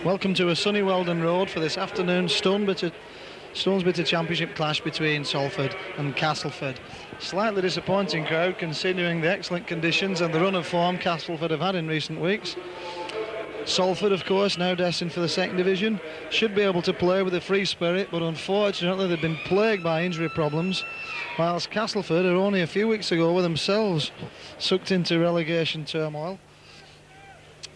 Welcome to a sunny Weldon Road for this afternoon's Stonesbitter Championship clash between Salford and Castleford. Slightly disappointing crowd considering the excellent conditions and the run of form Castleford have had in recent weeks. Salford, of course, now destined for the second division, should be able to play with a free spirit, but unfortunately they've been plagued by injury problems, whilst Castleford are only a few weeks ago were themselves sucked into relegation turmoil.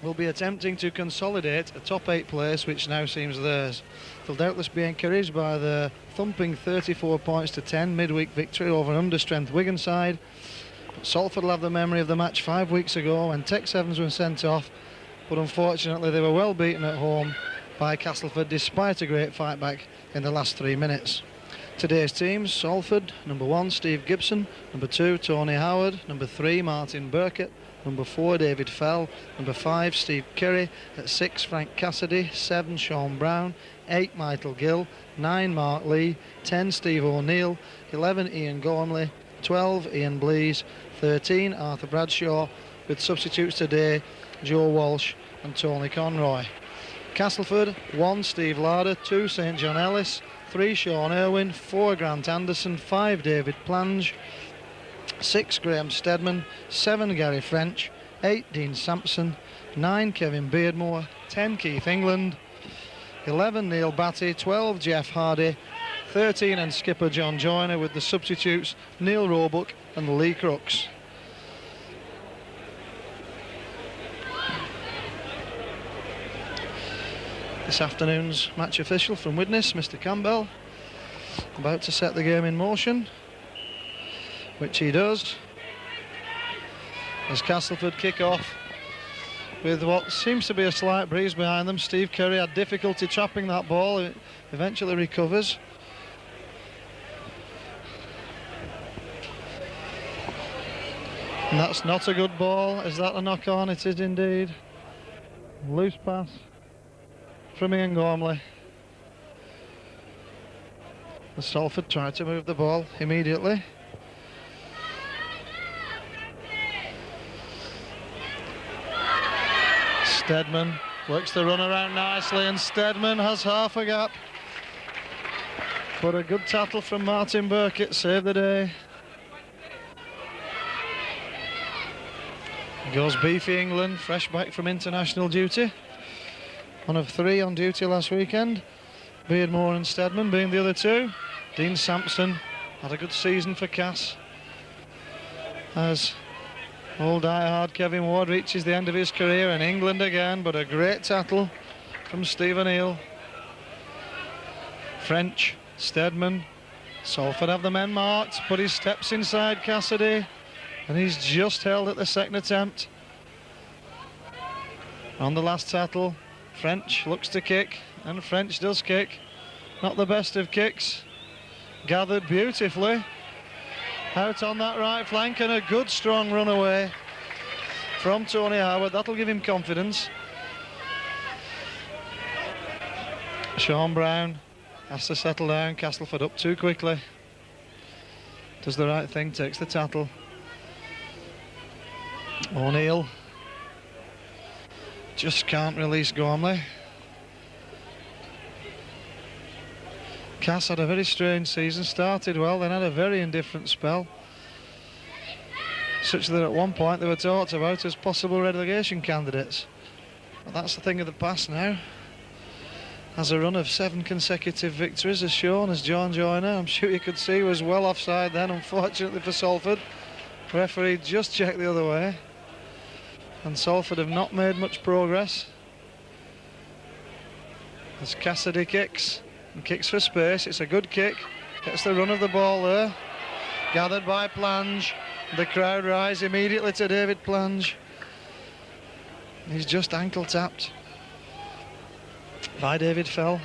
Will be attempting to consolidate a top 8 place which now seems theirs. They'll doubtless be encouraged by the thumping 34 points to 10 midweek victory over an understrength Wigan side. But Salford will have the memory of the match 5 weeks ago when Tex Evans was sent off, but unfortunately they were well beaten at home by Castleford despite a great fight back in the last 3 minutes. Today's teams: Salford, number 1 Steve Gibson, number 2 Tony Howard, number 3 Martin Burkett, number 4 David Fell, number 5 Steve Curry, at 6 Frank Cassidy, 7 Sean Brown, 8 Michael Gill, 9 Mark Lee, 10 Steve O'Neill, 11 Ian Gormley, 12 Ian Blease, 13 Arthur Bradshaw, with substitutes today Joe Walsh and Tony Conroy. Castleford: 1 Steve Larder, 2 St John Ellis, 3 Sean Irwin, 4 Grant Anderson, 5 David Plange, 6 Graham Stedman, 7 Gary French, 8 Dean Sampson, 9 Kevin Beardmore, 10 Keith England, 11 Neil Batty, 12 Jeff Hardy, 13 and skipper John Joyner, with the substitutes Neil Roebuck and Lee Crooks. This afternoon's match official from Widnes, Mr Campbell, about to set the game in motion, which he does, as Castleford kick off with what seems to be a slight breeze behind them. Steve Curry had difficulty trapping that ball, it eventually recovers. And that's not a good ball. Is that a knock on? It is indeed. Loose pass from Ian Gormley. The Salford tried to move the ball immediately. Stedman works the run around nicely, and Stedman has half a gap. But a good tackle from Martin Burkett saved the day. Goes beefy England, fresh back from international duty. One of 3 on duty last weekend. Beardmore and Stedman being the other 2. Dean Sampson had a good season for Cass, as old diehard Kevin Ward reaches the end of his career in England again, but a great tackle from Steve O'Neill. French, Stedman, Salford have the men marked, but he steps inside Cassidy and he's just held at the second attempt. On the last tackle, French looks to kick, and French does kick. Not the best of kicks, gathered beautifully out on that right flank, and a good strong run away from Tony Howard. That'll give him confidence. Sean Brown has to settle down. Castleford up too quickly. Does the right thing, takes the tackle. O'Neill just can't release Gormley. Cass had a very strange season, started well, then had a very indifferent spell, such that at one point they were talked about as possible relegation candidates. But that's the thing of the past now. Has a run of 7 consecutive victories, as shown, as John Joyner, I'm sure you could see, was well offside then, unfortunately for Salford. Referee just checked the other way, and Salford have not made much progress. As Cassidy kicks, and kicks for space. It's a good kick, gets the run of the ball there, gathered by Plange. The crowd rise immediately to David Plange. He's just ankle tapped by David Fell.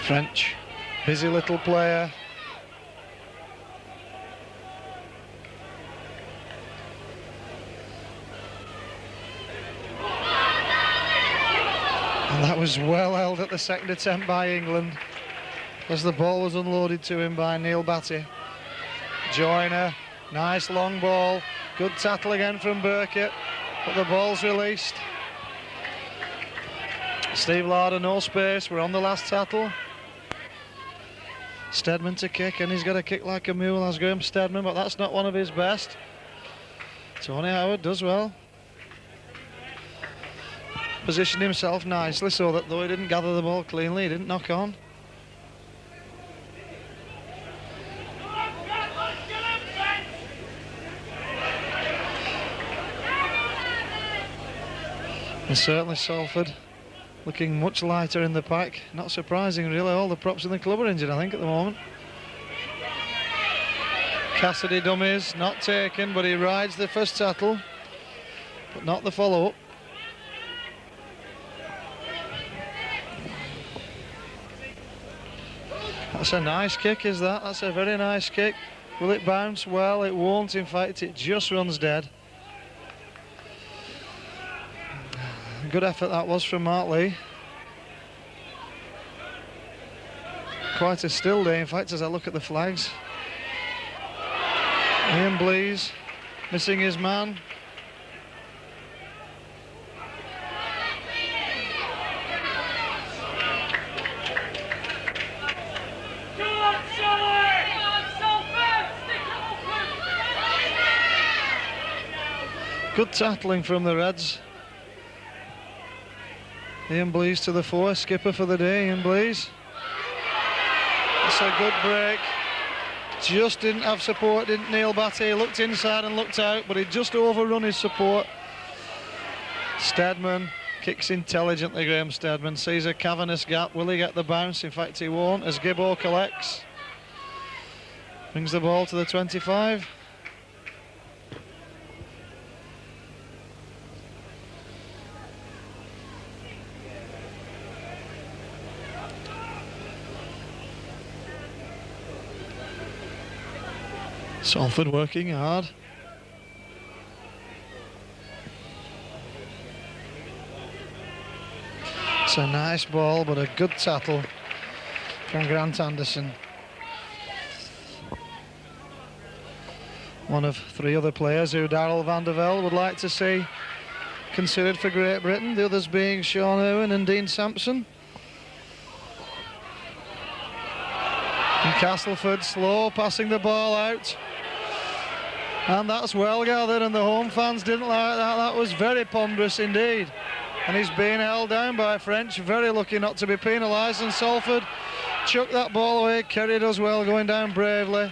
French, busy little player. And that was well held at the second attempt by England, as the ball was unloaded to him by Neil Batty. Joyner, nice long ball. Good tackle again from Burkett, but the ball's released. Steve Larder, no space, we're on the last tackle. Steadman to kick, and he's got to kick like a mule, as Graham Steadman, but that's not one of his best. Tony Howard does well. Positioned himself nicely so that though he didn't gather the ball cleanly, he didn't knock on. And certainly Salford looking much lighter in the pack. Not surprising really, all the props in the club are injured I think at the moment. Cassidy dummies, not taken, but he rides the first tackle, but not the follow-up. That's a nice kick, is that? That's a very nice kick. Will it bounce? Well, it won't. In fact, it just runs dead. Good effort that was from Mark Lee. Quite a still day, in fact, as I look at the flags. Ian Blease missing his man. Good tackling from the Reds. Ian Blease to the fore, skipper for the day, Ian Blease. That's a good break. Just didn't have support, didn't Neil Batty. He looked inside and looked out, but he just overrun his support. Steadman kicks intelligently, Graham Steadman. Sees a cavernous gap. Will he get the bounce? In fact, he won't, as Gibbo collects. Brings the ball to the 25. Salford working hard. It's a nice ball, but a good tackle from Grant Anderson. One of three other players who Darrell van der Velde would like to see considered for Great Britain, the others being Sean Irwin and Dean Sampson. And Castleford slow, passing the ball out. And that's well gathered, and the home fans didn't like that. That was very ponderous indeed. And he's being held down by French, very lucky not to be penalised, and Salford chucked that ball away. Kerry does well, going down bravely.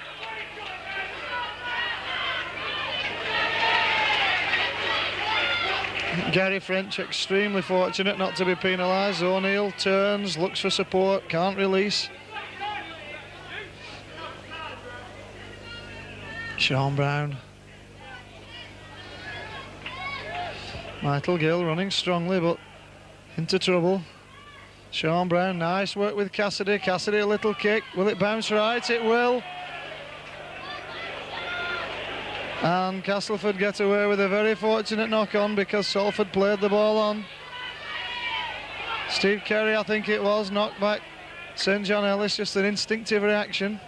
Gary French extremely fortunate not to be penalised. O'Neill turns, looks for support, can't release. Sean Brown. Michael Gill running strongly but into trouble. Sean Brown, nice work with Cassidy. Cassidy a little kick. Will it bounce right? It will. And Castleford get away with a very fortunate knock-on because Salford played the ball on. Steve Kerry, I think it was, knocked back St John Ellis, just an instinctive reaction.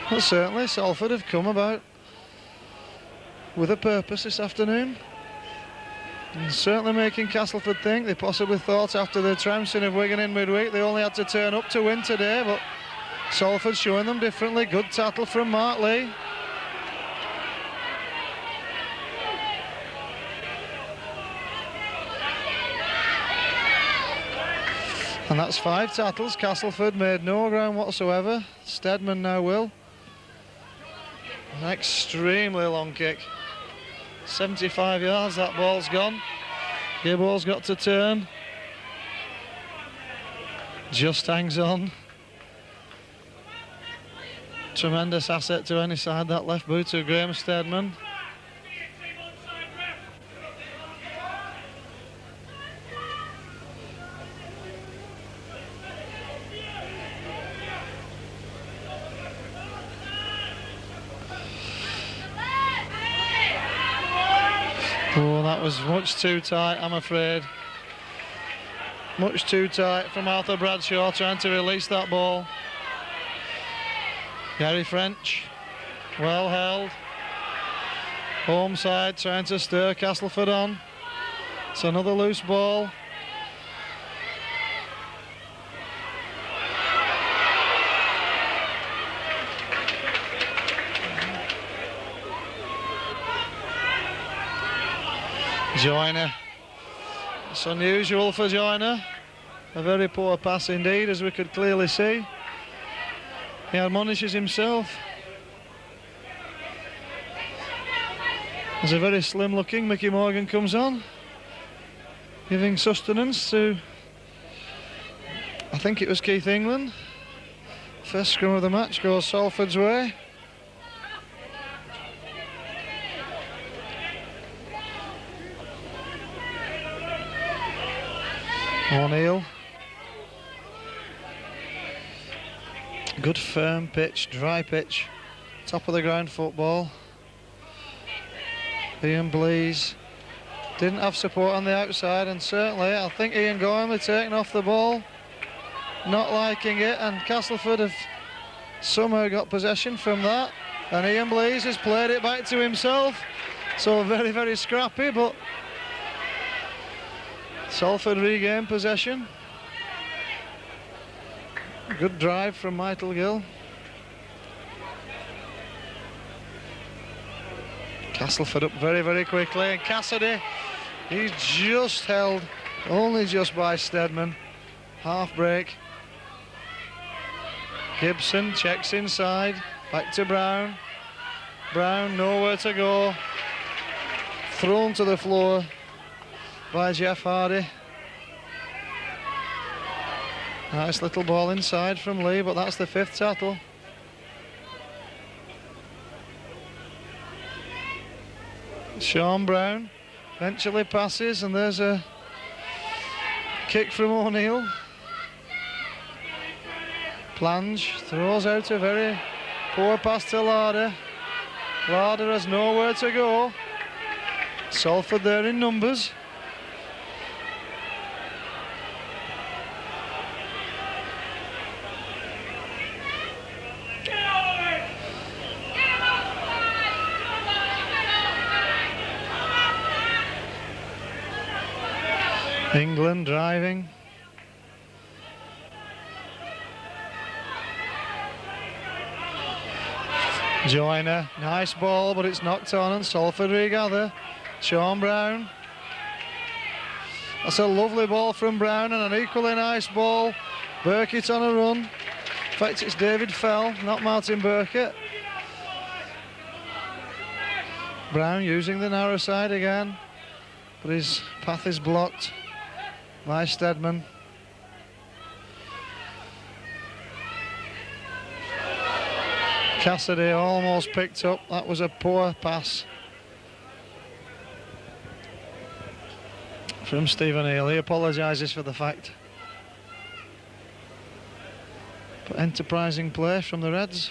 Well, certainly Salford have come about with a purpose this afternoon. And certainly making Castleford think. They possibly thought after the trouncing of Wigan in midweek they only had to turn up to win today, but Salford showing them differently. Good tackle from Mark Lee. And that's 5 tackles. Castleford made no ground whatsoever. Steadman now will. An extremely long kick. 75 yards, that ball's gone. Gibbo's got to turn. Just hangs on. Tremendous asset to any side, that left boot of Graham Steadman. Oh, that was much too tight, I'm afraid. Much too tight from Arthur Bradshaw trying to release that ball. Gary French, well held. Home side trying to stir Castleford on. It's another loose ball. Joyner. It's unusual for Joyner. A very poor pass indeed, as we could clearly see. He admonishes himself. There's a very slim looking Mickey Morgan comes on, giving sustenance to, I think it was Keith England. First scrum of the match goes Salford's way. O'Neill. Good firm pitch, dry pitch, top of the ground football. Ian Blease didn't have support on the outside, and certainly I think Ian Gormley taken off the ball, not liking it, and Castleford have somehow got possession from that, and Ian Blease has played it back to himself, so very, very scrappy, but Salford regained possession. Good drive from Michael Gill. Castleford up very, very quickly, and Cassidy, he's just held, only just by Steadman. Half break. Gibson checks inside, back to Brown. Brown nowhere to go. Thrown to the floor by Jeff Hardy. Nice little ball inside from Lee, but that's the 5th tackle. Sean Brown eventually passes, and there's a kick from O'Neill. Plange throws out a very poor pass to Larder. Larder has nowhere to go. Salford there in numbers. England driving. Joyner, nice ball, but it's knocked on, and Salford regather. Sean Brown. That's a lovely ball from Brown, and an equally nice ball. Burkitt on a run. In fact, it's David Fell, not Martin Burkitt. Brown using the narrow side again, but his path is blocked by Steadman. Cassidy almost picked up. That was a poor pass from Stephen Hale. He apologises for the fact. But enterprising play from the Reds.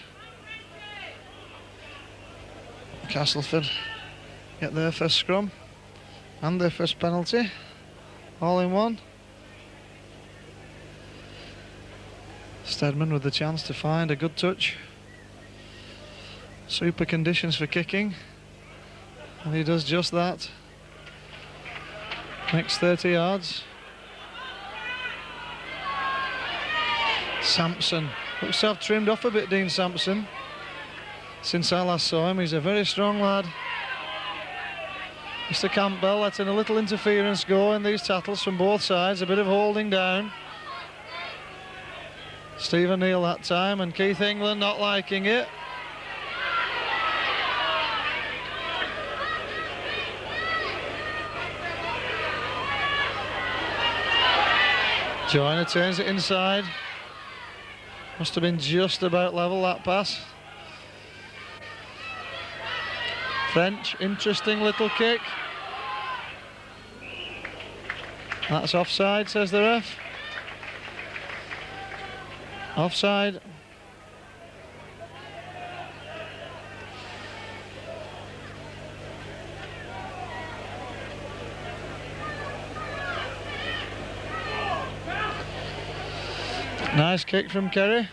Castleford get their first scrum and their first penalty, all in one. Steadman with the chance to find a good touch. Super conditions for kicking, and he does just that. Next 30 yards. Sampson looks to have trimmed off a bit, Dean Sampson, since I last saw him. He's a very strong lad. Mr. Campbell letting a little interference go in these tackles from both sides, a bit of holding down. Stephen Neal that time, and Keith England not liking it. Joyner turns it inside. Must have been just about level, that pass. French, interesting little kick. That's offside, says the ref. Offside. Nice kick from Kerry.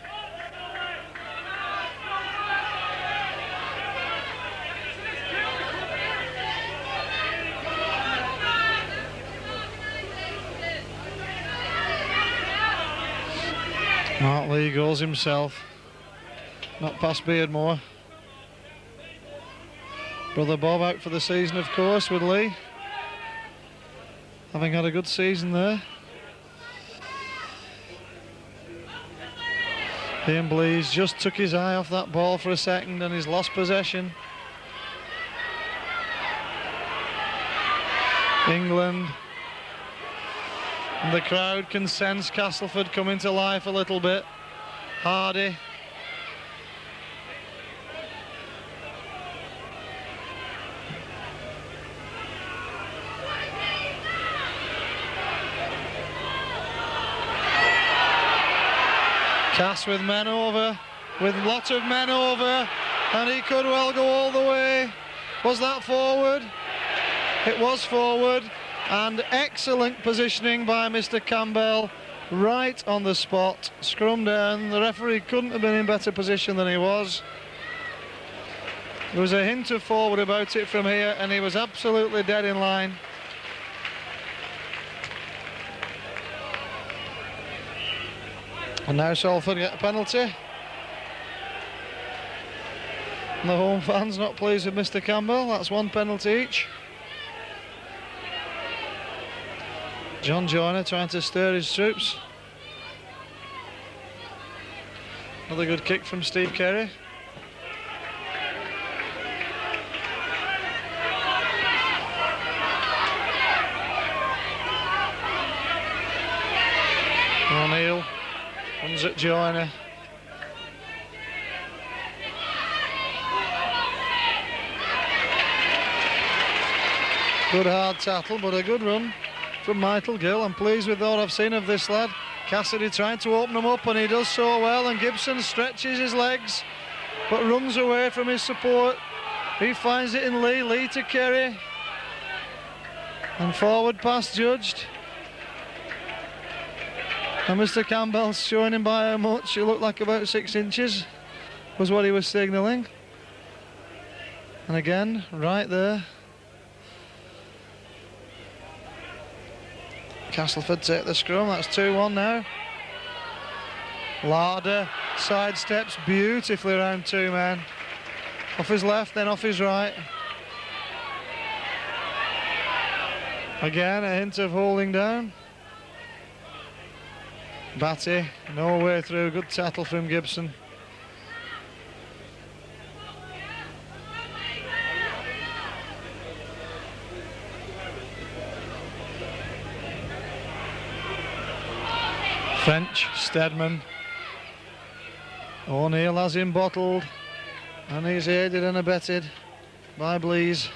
Mark Lee goes himself. Not past Beardmore. Brother Bob out for the season, of course, with Lee. Having had a good season there. Ian Blease just took his eye off that ball for a second and he's lost possession. England. And the crowd can sense Castleford coming to life a little bit. Hardy. Cass with men over, with lots of men over, and he could well go all the way. Was that forward? It was forward, and excellent positioning by Mr. Campbell, right on the spot. Scrum down. The referee couldn't have been in better position than he was. There was a hint of forward about it from here, and he was absolutely dead in line. And now Salford get a penalty. And the home fans not pleased with Mr. Campbell. That's one penalty each. John Joyner trying to stir his troops. Another good kick from Steve Kerry. O'Neill runs at Joyner. Good hard tackle, but a good run from Michael Gill. I'm pleased with what I've seen of this lad. Cassidy trying to open him up and he does so well, and Gibson stretches his legs but runs away from his support. He finds it in Lee. Lee to Kerry, and forward pass judged. And Mr. Campbell's showing him by how much. It looked like about 6 inches was what he was signalling. And again, right there. Castleford take the scrum. That's 2-1 now. Larder sidesteps beautifully around 2 men. Off his left, then off his right. Again, a hint of holding down. Batty, no way through. Good tackle from Gibson. French, Steadman. O'Neill has him bottled, and he's aided and abetted by Blease.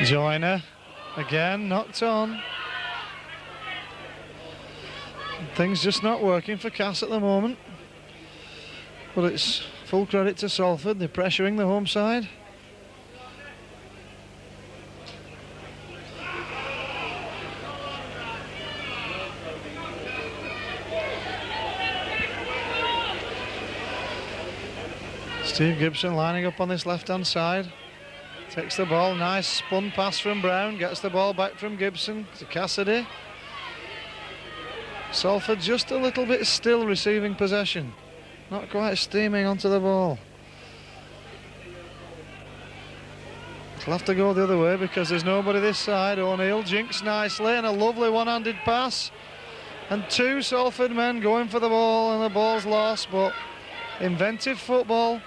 Joyner, again, knocked on. Things just not working for Cass at the moment. But it's full credit to Salford, they're pressuring the home side. Steve Gibson lining up on this left-hand side. Takes the ball, nice spun pass from Brown, gets the ball back from Gibson to Cassidy. Salford just a little bit still receiving possession, not quite steaming onto the ball. It'll have to go the other way because there's nobody this side. O'Neill jinks nicely and a lovely one-handed pass. And 2 Salford men going for the ball, and the ball's lost, but inventive football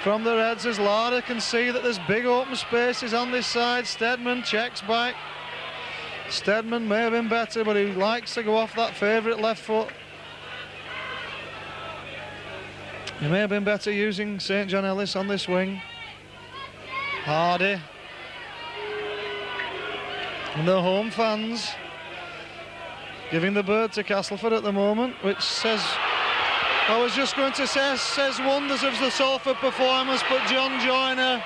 from the Reds as Larder can see that there's big open spaces on this side. Steadman checks back. Steadman may have been better, but he likes to go off that favourite left foot. He may have been better using St John Ellis on this wing. Hardy. And the home fans giving the bird to Castleford at the moment, which says, I was just going to say, says wonders of the Salford performance, but John Joyner.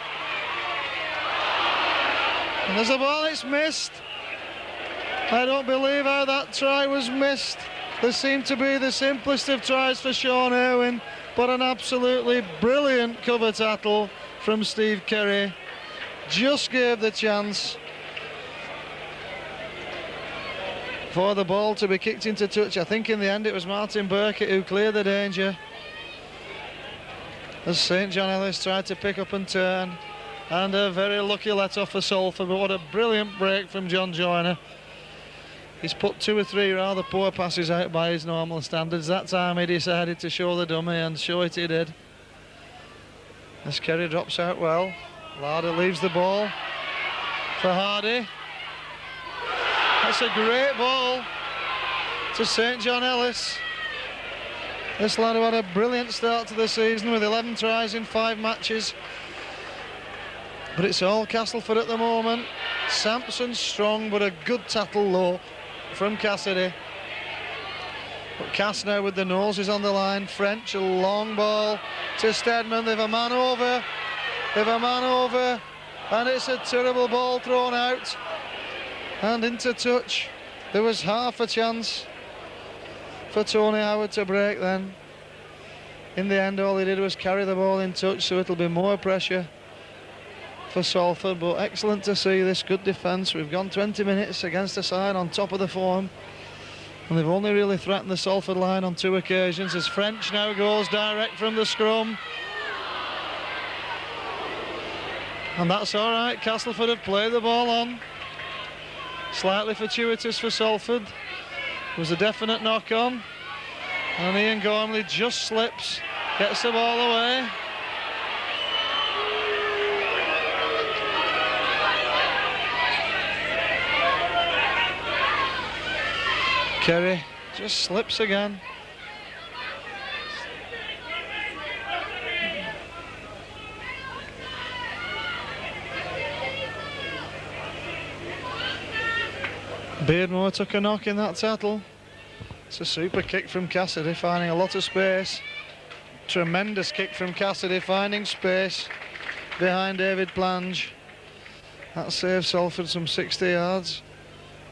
And there's a ball, it's missed. I don't believe how that try was missed. This seemed to be the simplest of tries for Sean Irwin, but an absolutely brilliant cover tackle from Steve Kerry. Just gave the chance. for the ball to be kicked into touch. I think in the end it was Martin Burkett who cleared the danger, as St John Ellis tried to pick up and turn, and a very lucky let off for Salford. But what a brilliant break from John Joyner. He's put 2 or 3 rather poor passes out by his normal standards. That time he decided to show the dummy, and show it he did. As Kerry drops out well, Larder leaves the ball for Hardy. That's a great ball to St John Ellis. This lad who had a brilliant start to the season with 11 tries in 5 matches. But it's all Castleford at the moment. Sampson strong, but a good tackle low from Cassidy. But Cass now with the noses on the line. French, a long ball to Stedman. They've a man over. They've a man over. And it's a terrible ball thrown out. And into touch. There was half a chance for Tony Howard to break then. In the end, all he did was carry the ball in touch, so it'll be more pressure for Salford. But excellent to see this good defence. We've gone 20 minutes against a side on top of the form, and they've only really threatened the Salford line on 2 occasions, as French now goes direct from the scrum. And that's all right. Castleford have played the ball on. Slightly fortuitous for Salford. There was a definite knock on, and Ian Gormley just slips, gets the ball away. Kerry just slips again. Beardmore took a knock in that tackle. It's a super kick from Cassidy, finding a lot of space. Tremendous kick from Cassidy, finding space behind David Plange. That saves Salford some 60 yards.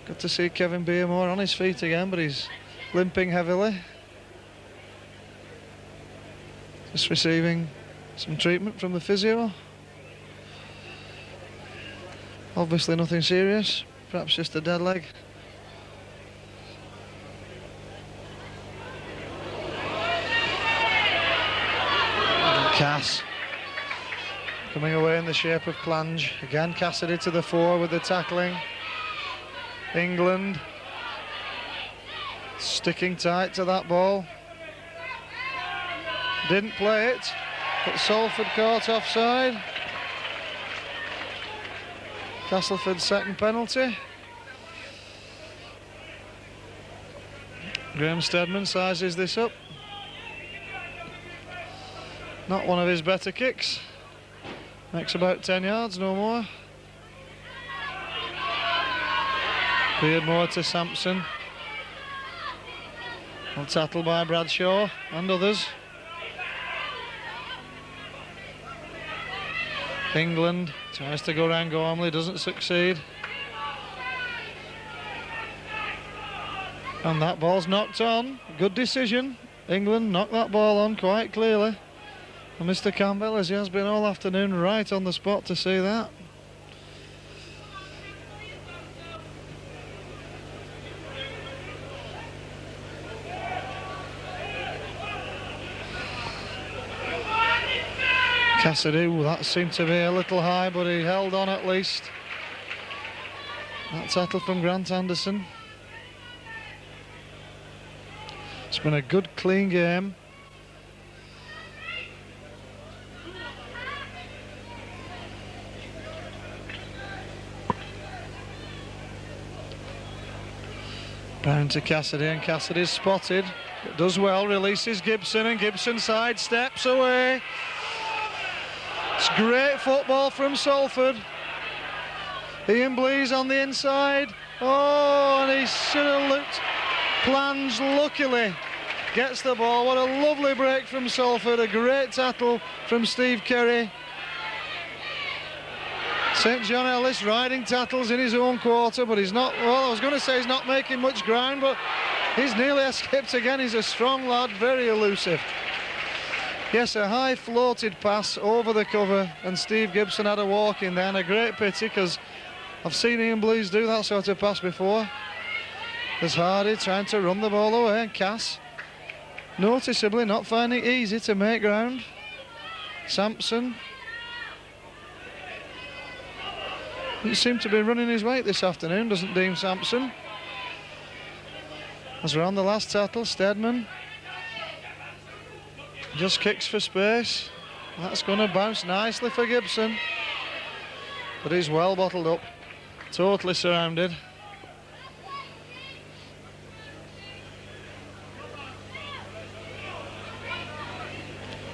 Good to see Kevin Beardmore on his feet again, but he's limping heavily. Just receiving some treatment from the physio. Obviously nothing serious, perhaps just a dead leg. Cass coming away in the shape of Plange. Again Cassidy to the fore with the tackling. England sticking tight to that ball. Didn't play it, but Salford caught offside. Castleford's second penalty. Graham Stedman sizes this up. Not one of his better kicks. Makes about 10 yards, no more. Beardmore to Sampson. Well tackled by Bradshaw and others. England tries to go round Gormley, doesn't succeed. And that ball's knocked on. Good decision. England knocked that ball on quite clearly. And Mr. Campbell, as he has been all afternoon, right on the spot to see that. Cassidy, that seemed to be a little high, but he held on at least. That tackle from Grant Anderson. It's been a good, clean game. Down to Cassidy, and Cassidy's spotted. It does well, releases Gibson, and Gibson sidesteps away. It's great football from Salford. Ian Blease on the inside. Oh, and he should have looked. Plange luckily gets the ball. What a lovely break from Salford. A great tackle from Steve Kerry. St John Ellis riding tackles in his own quarter, but he's not, well, I was going to say he's not making much ground, but he's nearly escaped again. He's a strong lad, very elusive. Yes, a high floated pass over the cover, and Steve Gibson had a walk in there, and a great pity because I've seen Ian Blease do that sort of pass before. There's Hardy trying to run the ball away, and Cass noticeably not finding it easy to make ground. Sampson doesn't seem to be running his weight this afternoon, doesn't Dean Sampson? As we're on the last tackle, Steadman just kicks for space. That's going to bounce nicely for Gibson, but he's well bottled up, totally surrounded.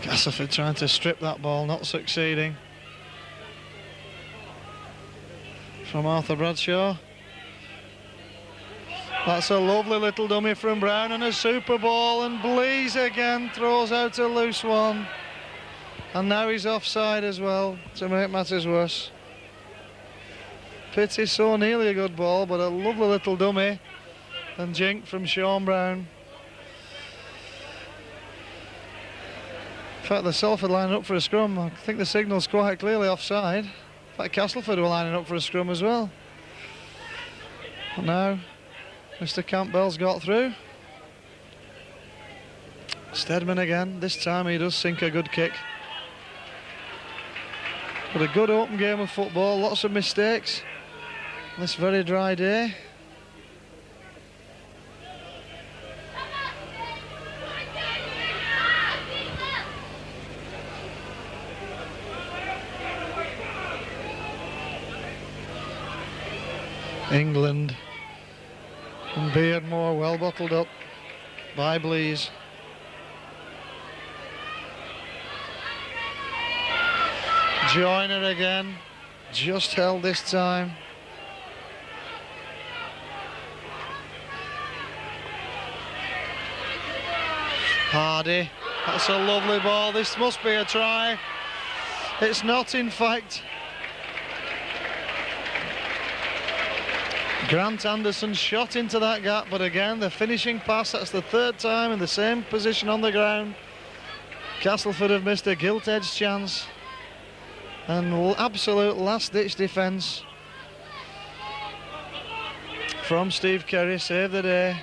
Castleford trying to strip that ball, not succeeding. From Arthur Bradshaw. That's a lovely little dummy from Brown, and a super ball, and Blease again throws out a loose one. And now he's offside as well, to make matters worse. Pity, so nearly a good ball, but a lovely little dummy and jink from Sean Brown. In fact, the Salford lining up for a scrum. I think the signal's quite clearly offside. In fact, Castleford were lining up for a scrum as well. But now Mr. Campbell's got through. Steadman again. This time he does sink a good kick. But a good open game of football. Lots of mistakes on this very dry day. England and Beardmore well bottled up by Blease. Joyner again, just held this time. Hardy, that's a lovely ball. This must be a try. It's not, in fact. Grant Anderson shot into that gap, but again the finishing pass, that's the third time in the same position on the ground. Castleford have missed a gilt-edged chance, and absolute last-ditch defence from Steve Kerry, save the day.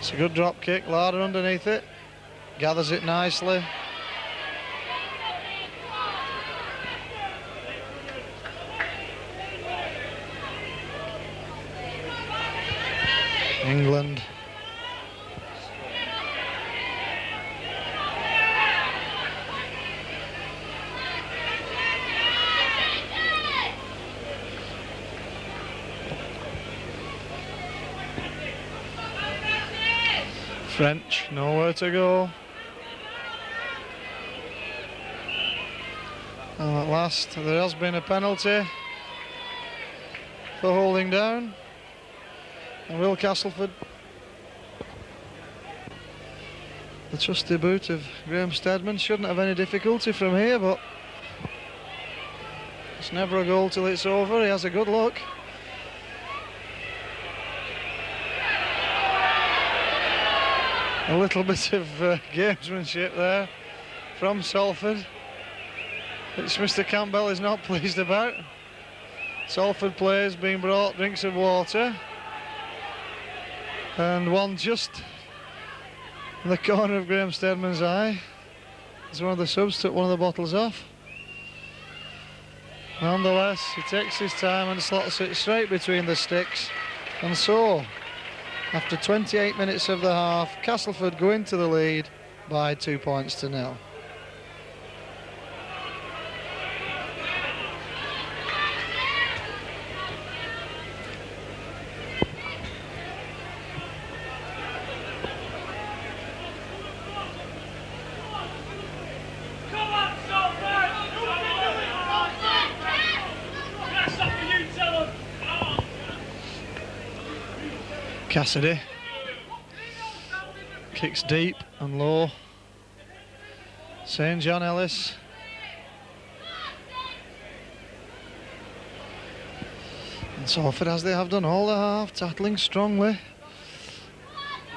It's a good drop kick, Larder underneath it, gathers it nicely. England. French, nowhere to go. And at last there has been a penalty for holding down. And Will Castleford, the trusty boot of Graham Steadman, shouldn't have any difficulty from here, but it's never a goal till it's over. He has a good look. A little bit of gamesmanship there from Salford, which Mr. Campbell is not pleased about. Salford players being brought drinks of water, and one just in the corner of Graham Steadman's eye as one of the subs took one of the bottles off. Nonetheless, he takes his time and slots it straight between the sticks, and so after 28 minutes of the half, Castleford go into the lead by 2 points to 0. Cassidy kicks deep and low. St. John Ellis. And Salford, as they have done all the half, tackling strongly.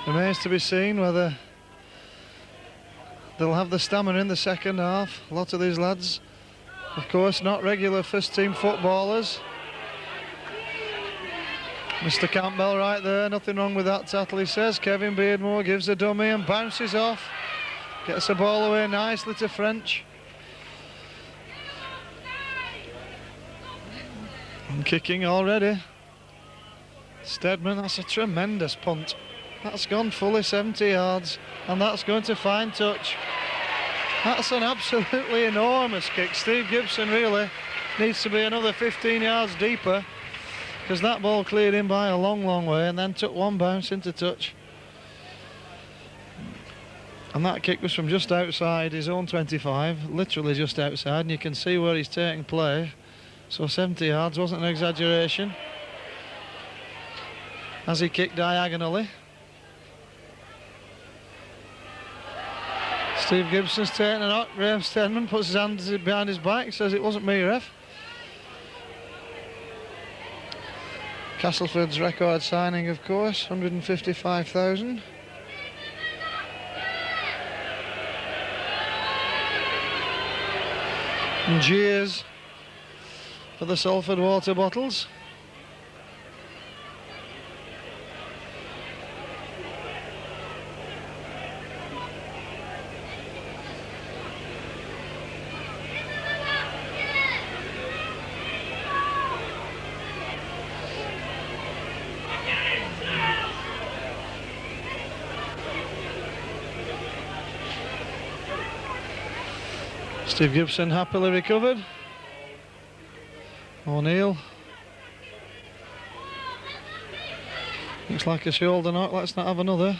Remains to be seen whether they'll have the stamina in the second half. A lot of these lads Of course, not regular first-team footballers. Mr. Campbell right there, nothing wrong with that tackle, he says. Kevin Beardmore gives a dummy and bounces off. Gets the ball away nicely to French. And kicking already. Stedman, that's a tremendous punt. That's gone fully 70 yards, and that's going to find touch. That's an absolutely enormous kick. Steve Gibson really needs to be another 15 yards deeper, because that ball cleared him by a long, long way and then took one bounce into touch. And that kick was from just outside his own 25, literally just outside, and you can see where he's taking play. So 70 yards wasn't an exaggeration. As he kicked diagonally. Steve Gibson's taking a knock. Graham Stedman puts his hands behind his back, says it wasn't me, ref. Castleford's record signing, of course, 155,000. And jeers for the Salford water bottles. Steve Gibson happily recovered. O'Neill. Looks like a shoulder knock, let's not have another.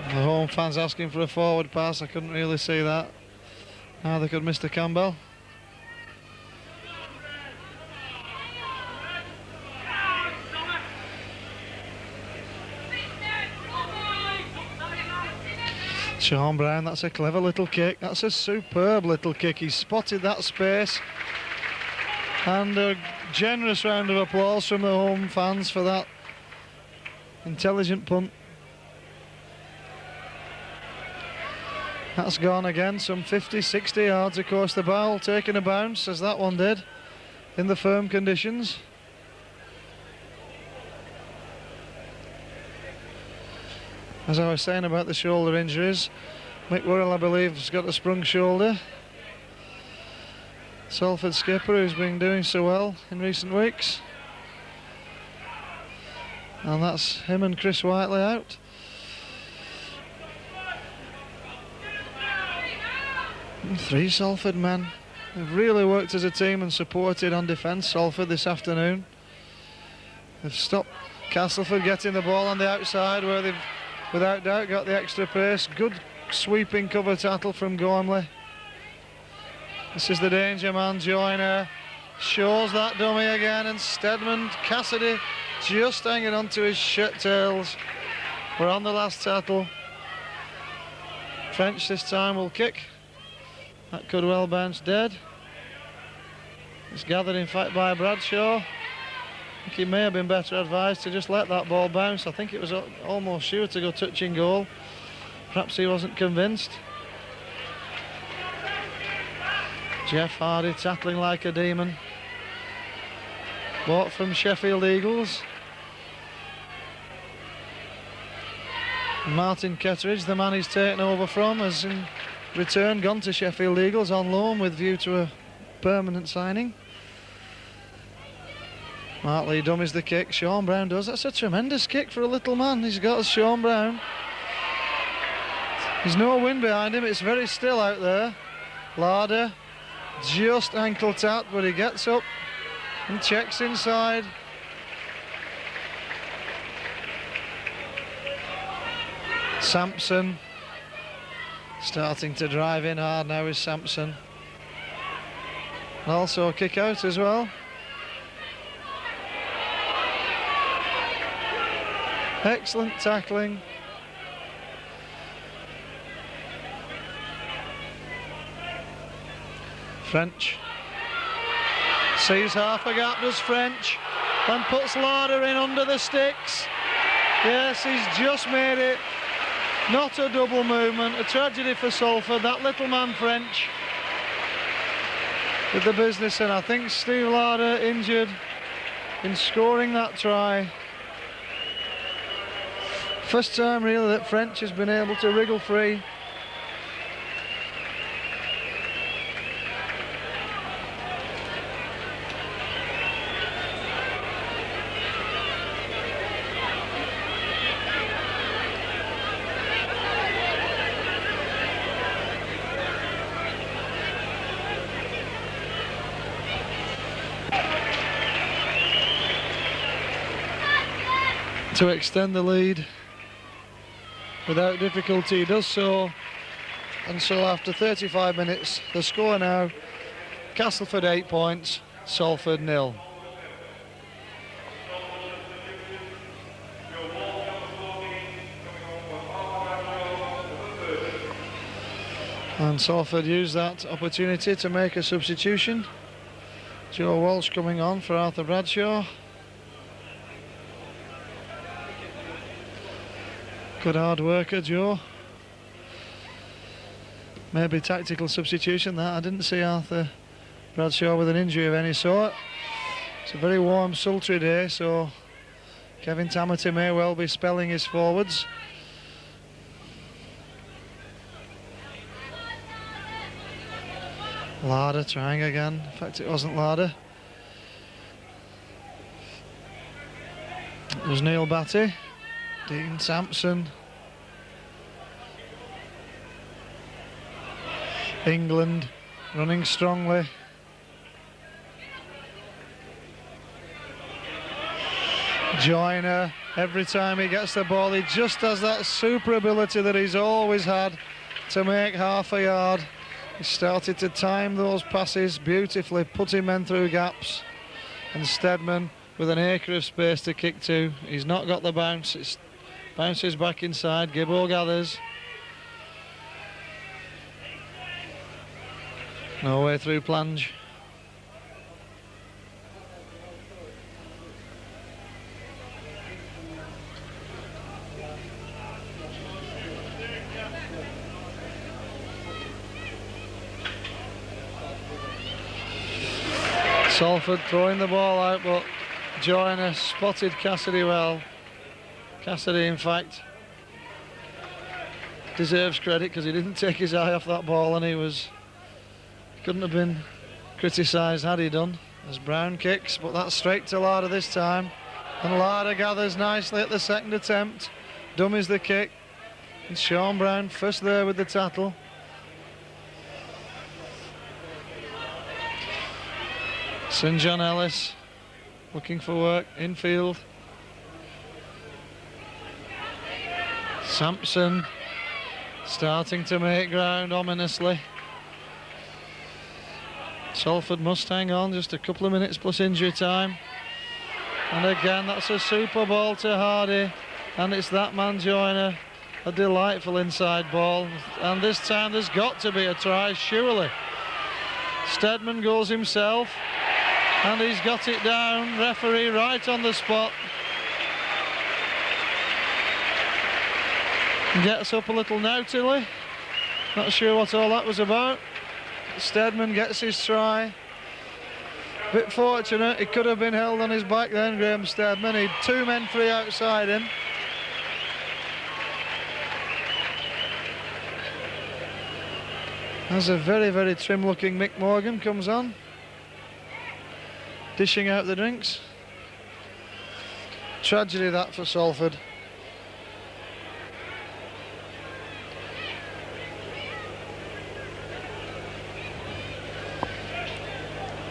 The home fans asking for a forward pass, I couldn't really see that. Neither could Mr. Campbell. Sean Brown, that's a clever little kick. That's a superb little kick. He spotted that space. And a generous round of applause from the home fans for that intelligent punt. That's gone again, some 50, 60 yards across the bowl, taking a bounce as that one did in the firm conditions. As I was saying about the shoulder injuries, Mick Worrell, I believe, has got a sprung shoulder. Salford skipper, who's been doing so well in recent weeks. And that's him and Chris Whiteley out. And 3 Salford men. They've really worked as a team and supported on defence, Salford, this afternoon. They've stopped Castleford getting the ball on the outside, where they've without doubt got the extra pace. Good sweeping cover tackle from Gormley. This is the danger man, Joyner. Shows that dummy again, and Stedman, Cassidy just hanging on to his shirt tails. We're on the last tackle. French this time will kick. That could well bounce dead. It's gathered in fact by Bradshaw. I think he may have been better advised to just let that ball bounce. I think it was almost sure to go touching goal. Perhaps he wasn't convinced. Jeff Hardy tackling like a demon. Bought from Sheffield Eagles. Martin Ketteridge, the man he's taken over from, has in return gone to Sheffield Eagles on loan with view to a permanent signing. Mark Lee dummies the kick. Sean Brown does. That's a tremendous kick for a little man. He's got Sean Brown. There's no wind behind him. It's very still out there. Larder just ankle tap, but he gets up and checks inside. Sampson starting to drive in hard now is Sampson. And also a kick out as well. Excellent tackling. French sees half a gap, does French, and puts Larder in under the sticks. Yes, he's just made it Not a double movement, a tragedy for Salford. That little man French with the business, and I think Steve Larder injured in scoring that try. First time really that French has been able to wriggle free. To extend the lead without difficulty, he does so, and so after 35 minutes the score now: Castleford 8 points, Salford 0. And Salford used that opportunity to make a substitution. Joe Walsh coming on for Arthur Bradshaw. Good hard worker, Joe. Maybe tactical substitution that. I didn't see Arthur Bradshaw with an injury of any sort. It's a very warm, sultry day, so Kevin Tamati may well be spelling his forwards. Larder trying again. In fact, it wasn't Larder. It was Neil Batty. Dean Sampson. England running strongly. Joyner, every time he gets the ball, he just has that super ability that he's always had to make half a yard. He started to time those passes beautifully, putting men through gaps. And Steadman with an acre of space to kick to. He's not got the bounce. It bounces back inside. Gibbo gathers. No way through plunge. Salford throwing the ball out, but Joyner spotted Cassidy well. Cassidy, in fact, deserves credit because he didn't take his eye off that ball, and he couldn't have been criticised had he done. As Brown kicks, but that's straight to Larder this time, and Larder gathers nicely at the second attempt, dummies the kick, and Sean Brown first there with the tattle. St John Ellis looking for work infield. Sampson starting to make ground ominously. Salford must hang on, just a couple of minutes plus injury time. And again, that's a super ball to Hardy, and it's that man Joyner. A delightful inside ball, and this time there's got to be a try, surely. Steadman goes himself, and he's got it down. Referee right on the spot. Gets up a little naughtily. Not sure what all that was about. Steadman gets his try. Bit fortunate, he could have been held on his back then, Graham Steadman. He'd two men free outside him. As a very, very trim looking Mick Morgan comes on, dishing out the drinks. Tragedy that for Salford.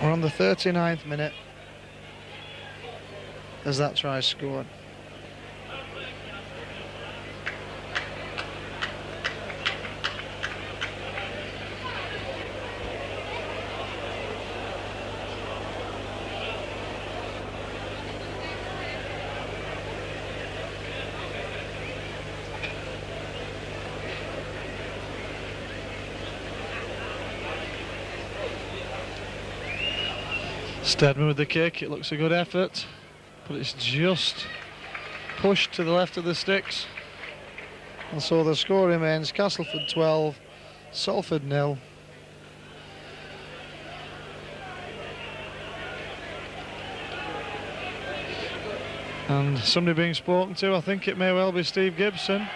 We're on the 39th minute as that try is scored. Steadman with the kick, it looks a good effort, but it's just pushed to the left of the sticks. And so the score remains Castleford 12, Salford 0. And somebody being spoken to, I think it may well be Steve Gibson.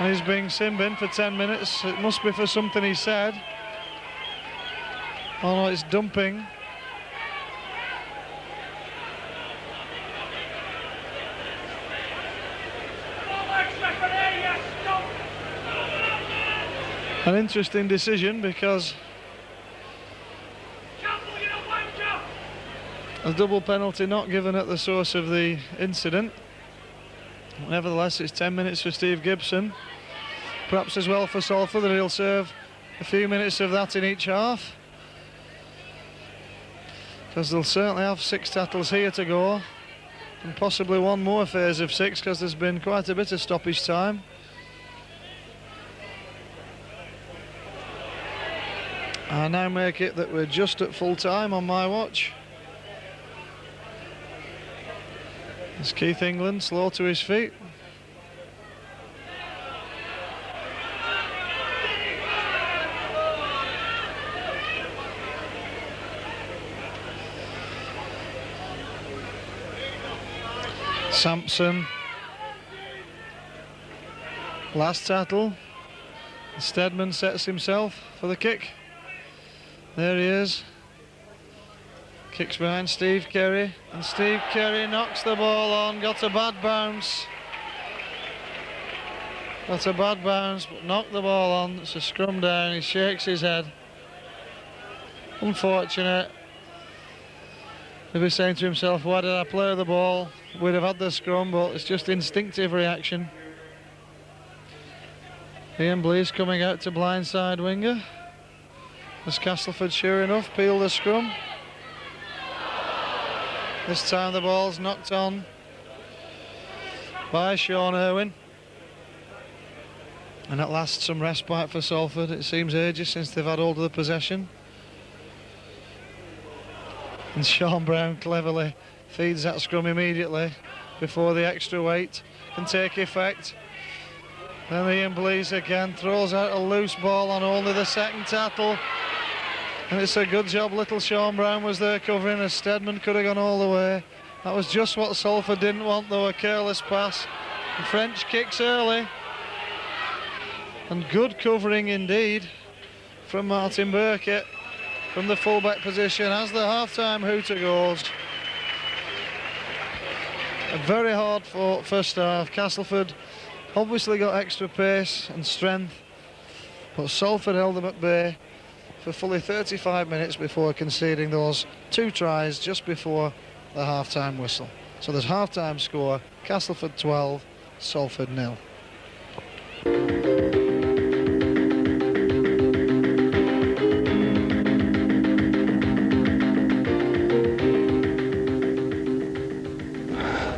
And he's being sin-binned for 10 minutes. It must be for something he said. Oh no, it's dumping. An interesting decision, because a double penalty not given at the source of the incident. Nevertheless, it's 10 minutes for Steve Gibson. Perhaps as well for Salford, that he'll serve a few minutes of that in each half, because they'll certainly have 6 tackles here to go, and possibly one more phase of 6, because there's been quite a bit of stoppage time. I now make it that we're just at full time on my watch. It's Keith England slow to his feet. Sampson. Last tackle. Steadman sets himself for the kick. There he is. Kicks behind Steve Kerry, and Steve Kerry knocks the ball on. Got a bad bounce. Got a bad bounce, but knocked the ball on. It's a scrum down. He shakes his head. Unfortunate. He'll be saying to himself, why did I play the ball? We'd have had the scrum, but it's just instinctive reaction. Ian Blease coming out to blindside winger, as Castleford sure enough peel the scrum. This time the ball's knocked on by Sean Irwin. And at last some respite for Salford. It seems ages since they've had hold of the possession. And Sean Brown cleverly feeds that scrum immediately before the extra weight can take effect. Then Ian Blease again throws out a loose ball on only the second tackle. And it's a good job little Sean Brown was there covering, as Steadman could have gone all the way. That was just what Salford didn't want, though, a careless pass. And French kicks early. And good covering indeed from Martin Burkett from the fullback position as the half-time hooter goes. A very hard fought first half. Castleford obviously got extra pace and strength, but Salford held them at bay for fully 35 minutes before conceding those 2 tries just before the half-time whistle. So there's half-time score, Castleford 12, Salford 0.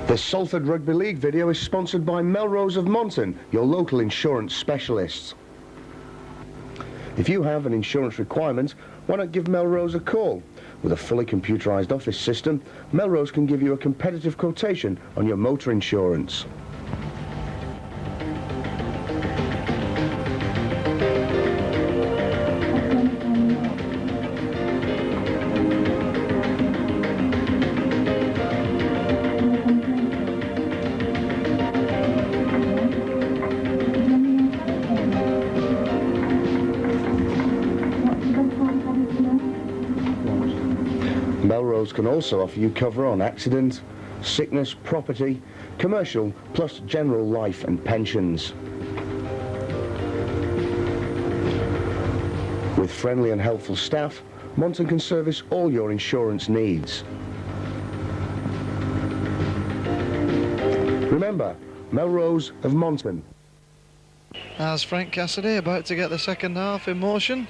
The Salford Rugby League video is sponsored by Melrose of Monton, your local insurance specialists. If you have an insurance requirement, why not give Melrose a call? With a fully computerised office system, Melrose can give you a competitive quotation on your motor insurance. Melrose can also offer you cover on accident, sickness, property, commercial, plus general life and pensions. With friendly and helpful staff, Monton can service all your insurance needs. Remember, Melrose of Monton. As Frank Cassidy about to get the second half in motion.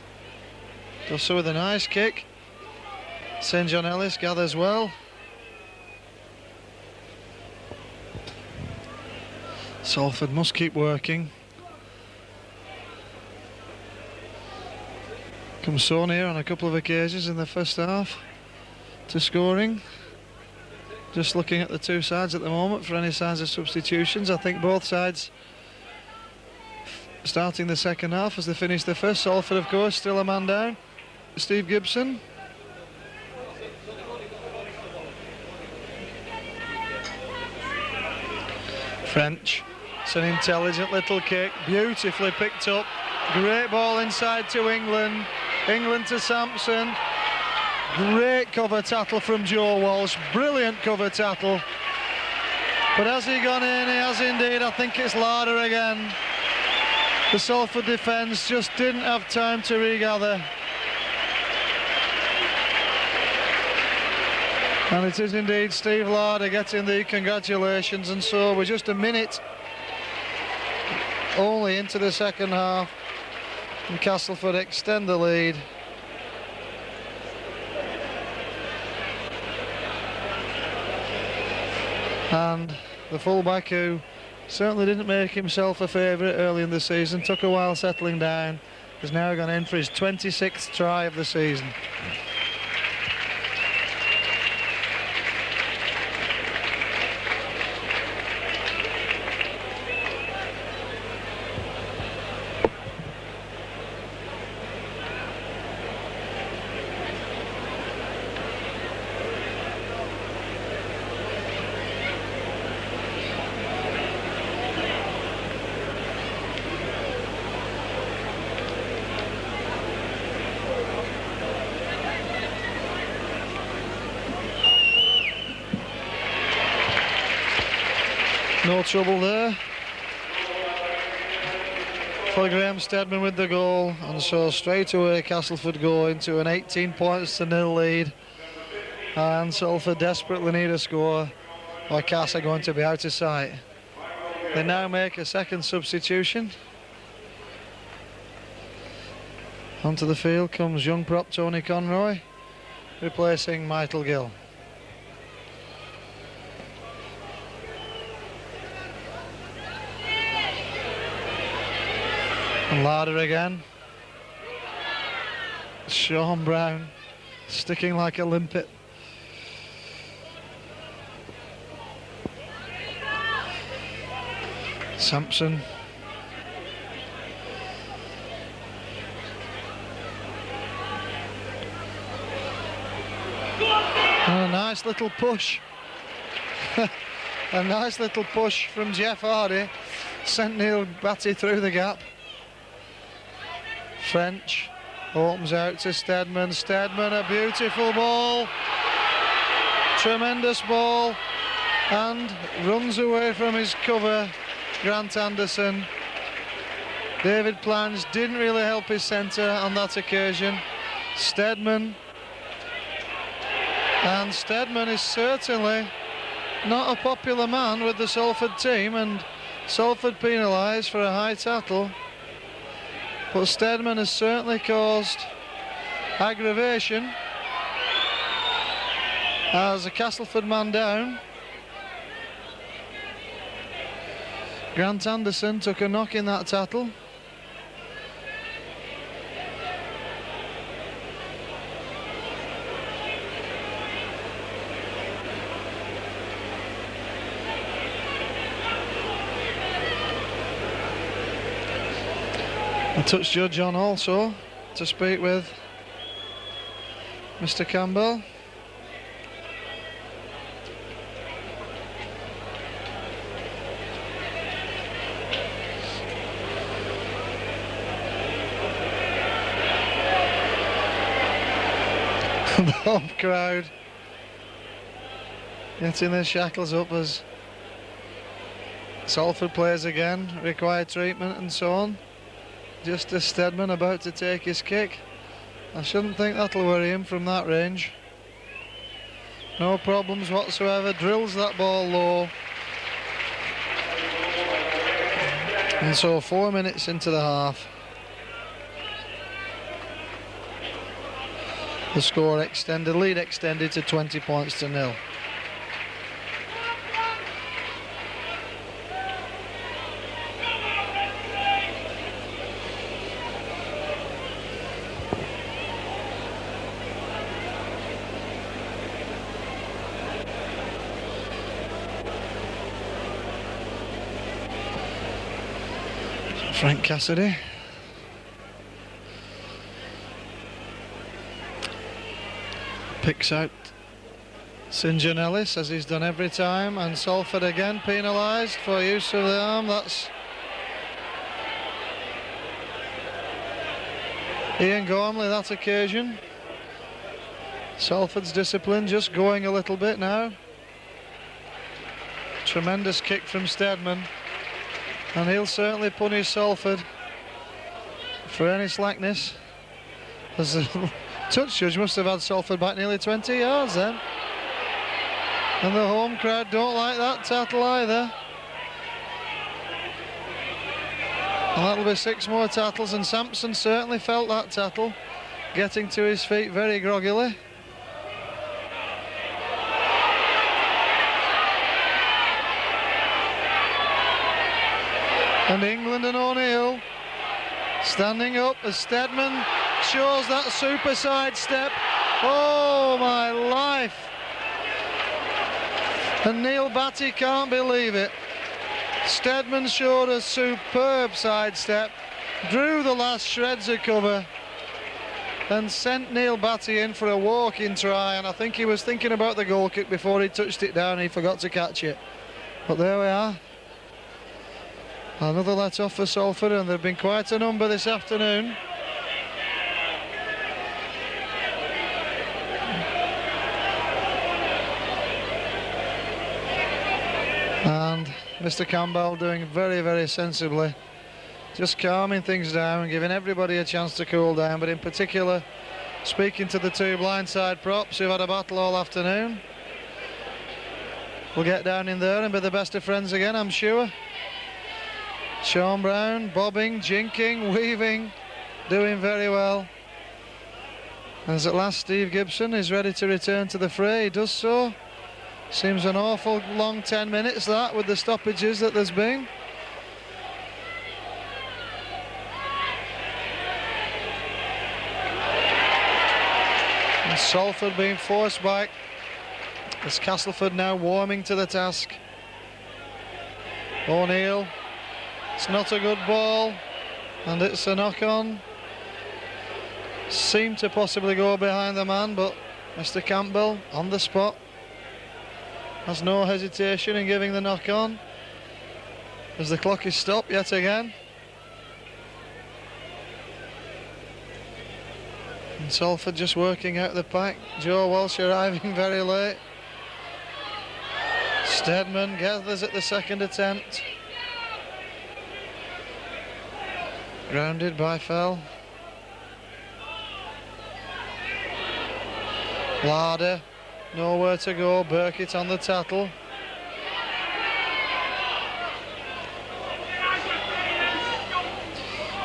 Does so with a nice kick. St John Ellis gathers well. Salford must keep working. Come so near on a couple of occasions in the first half to scoring. Just looking at the two sides at the moment for any signs of substitutions. I think both sides starting the second half as they finish the first. Salford, of course, still a man down. Steve Gibson. French. It's an intelligent little kick, beautifully picked up. Great ball inside to England. England to Sampson. Great cover tattle from Joe Walsh. Brilliant cover tattle. But has he gone in? He has indeed. I think it's Larder again. The Salford defence just didn't have time to regather. And it is indeed Steve Larder getting the congratulations, and so we're just a minute only into the second half and Castleford extend the lead. And the fullback, who certainly didn't make himself a favourite early in the season, took a while settling down, has now gone in for his 26th try of the season. No trouble there for Graham Steadman with the goal, and so straight away Castleford go into an 18-0 lead, and Salford desperately need a score or Cass are going to be out of sight. They now make a second substitution. Onto the field comes young prop Tony Conroy, replacing Michael Gill. And Larder again. Sean Brown sticking like a limpet. Sampson. And a nice little push. A nice little push from Jeff Hardy. Sent Neil Batty through the gap. French opens out to Steadman. Steadman, a beautiful ball. Tremendous ball. And runs away from his cover, Grant Anderson. David Plange didn't really help his centre on that occasion. Steadman. And Steadman is certainly not a popular man with the Salford team, and Salford penalised for a high tackle. But Steadman has certainly caused aggravation as a Castleford man down. Grant Anderson took a knock in that tackle. A touch judge on also to speak with Mr. Campbell. The home crowd getting their shackles up as Salford plays again, required treatment and so on. Just as Steadman about to take his kick. I shouldn't think that'll worry him from that range. No problems whatsoever, drills that ball low. And so 4 minutes into the half. The score extended, lead extended to 20-0. Frank Cassidy. Picks out St John Ellis, as he's done every time, and Salford again penalised for use of the arm. That's Ian Gormley that occasion. Salford's discipline just going a little bit now. Tremendous kick from Steadman, and he'll certainly punish Salford for any slackness, as the touch judge must have had Salford back nearly 20 yards then. And the home crowd don't like that tattle either. And that'll be 6 more tattles, and Sampson certainly felt that tattle, getting to his feet very groggily. And England and O'Neill standing up as Steadman shows that super side step. Oh my life! And Neil Batty can't believe it. Steadman showed a superb sidestep, drew the last shreds of cover, and sent Neil Batty in for a walking try. And I think he was thinking about the goal kick before he touched it down. He forgot to catch it. But there we are. Another let off for Salford, and there have been quite a number this afternoon. And Mr. Campbell doing very, very sensibly, just calming things down, giving everybody a chance to cool down, but in particular speaking to the 2 blindside props who've had a battle all afternoon. We'll get down in there and be the best of friends again, I'm sure. Sean Brown bobbing, jinking, weaving, doing very well. As at last Steve Gibson is ready to return to the fray, he does so. Seems an awful long 10 minutes that, with the stoppages that there's been. And Salford being forced back, as Castleford now warming to the task. O'Neill, it's not a good ball, and it's a knock-on. Seemed to possibly go behind the man, but Mr. Campbell on the spot has no hesitation in giving the knock-on, as the clock is stopped yet again. And Salford just working out the pack. Joe Walsh arriving very late. Steadman gathers at the second attempt. Grounded by Fell. Larder, nowhere to go. Burkitt on the tattle.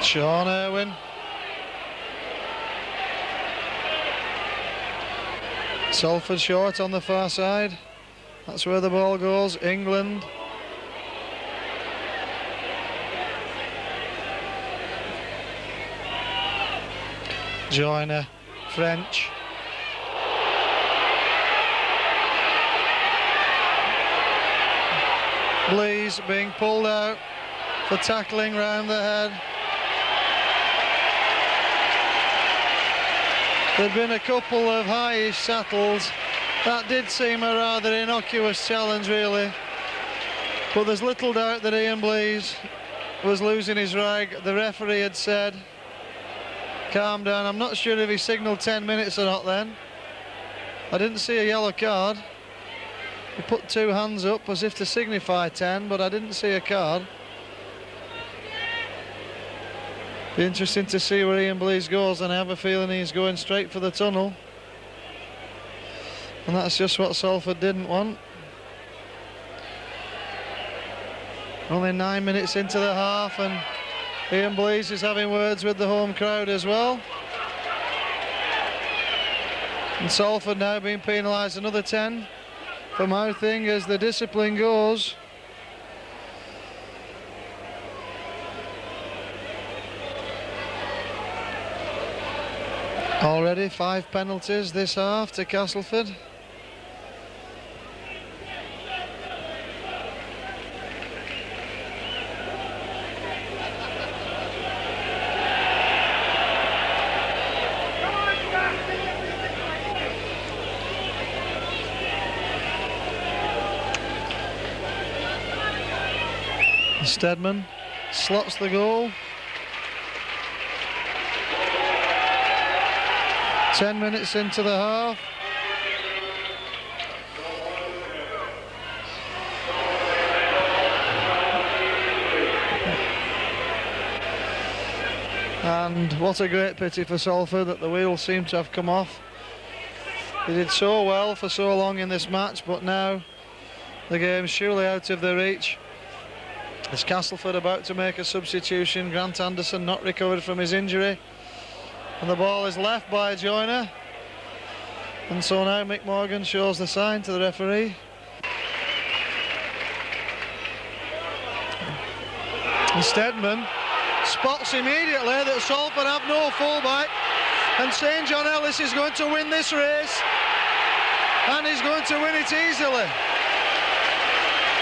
Sean Irwin. Salford short on the far side. That's where the ball goes. England. Joyner, French. Blease being pulled out for tackling round the head. There'd been a couple of highish tackles. That did seem a rather innocuous challenge, really. But there's little doubt that Ian Blease was losing his rag. The referee had said, calm down. I'm not sure if he signalled 10 minutes or not then. I didn't see a yellow card. He put 2 hands up as if to signify 10, but I didn't see a card. Be interesting to see where Ian Blease goes, and I have a feeling he's going straight for the tunnel. And that's just what Salford didn't want. Only 9 minutes into the half, and Ian Blease is having words with the home crowd as well. And Salford now being penalised another 10 for mouthing as the discipline goes. Already 5 penalties this half to Castleford. Steadman slots the goal. 10 minutes into the half. And what a great pity for Salford that the wheels seem to have come off. They did so well for so long in this match, but now the game's surely out of their reach. Is Castleford about to make a substitution? Grant Anderson not recovered from his injury. And the ball is left by Joyner. And so now Mick Morgan shows the sign to the referee. And Steadman spots immediately that Salford have no fullback, and St John Ellis is going to win this race, and he's going to win it easily.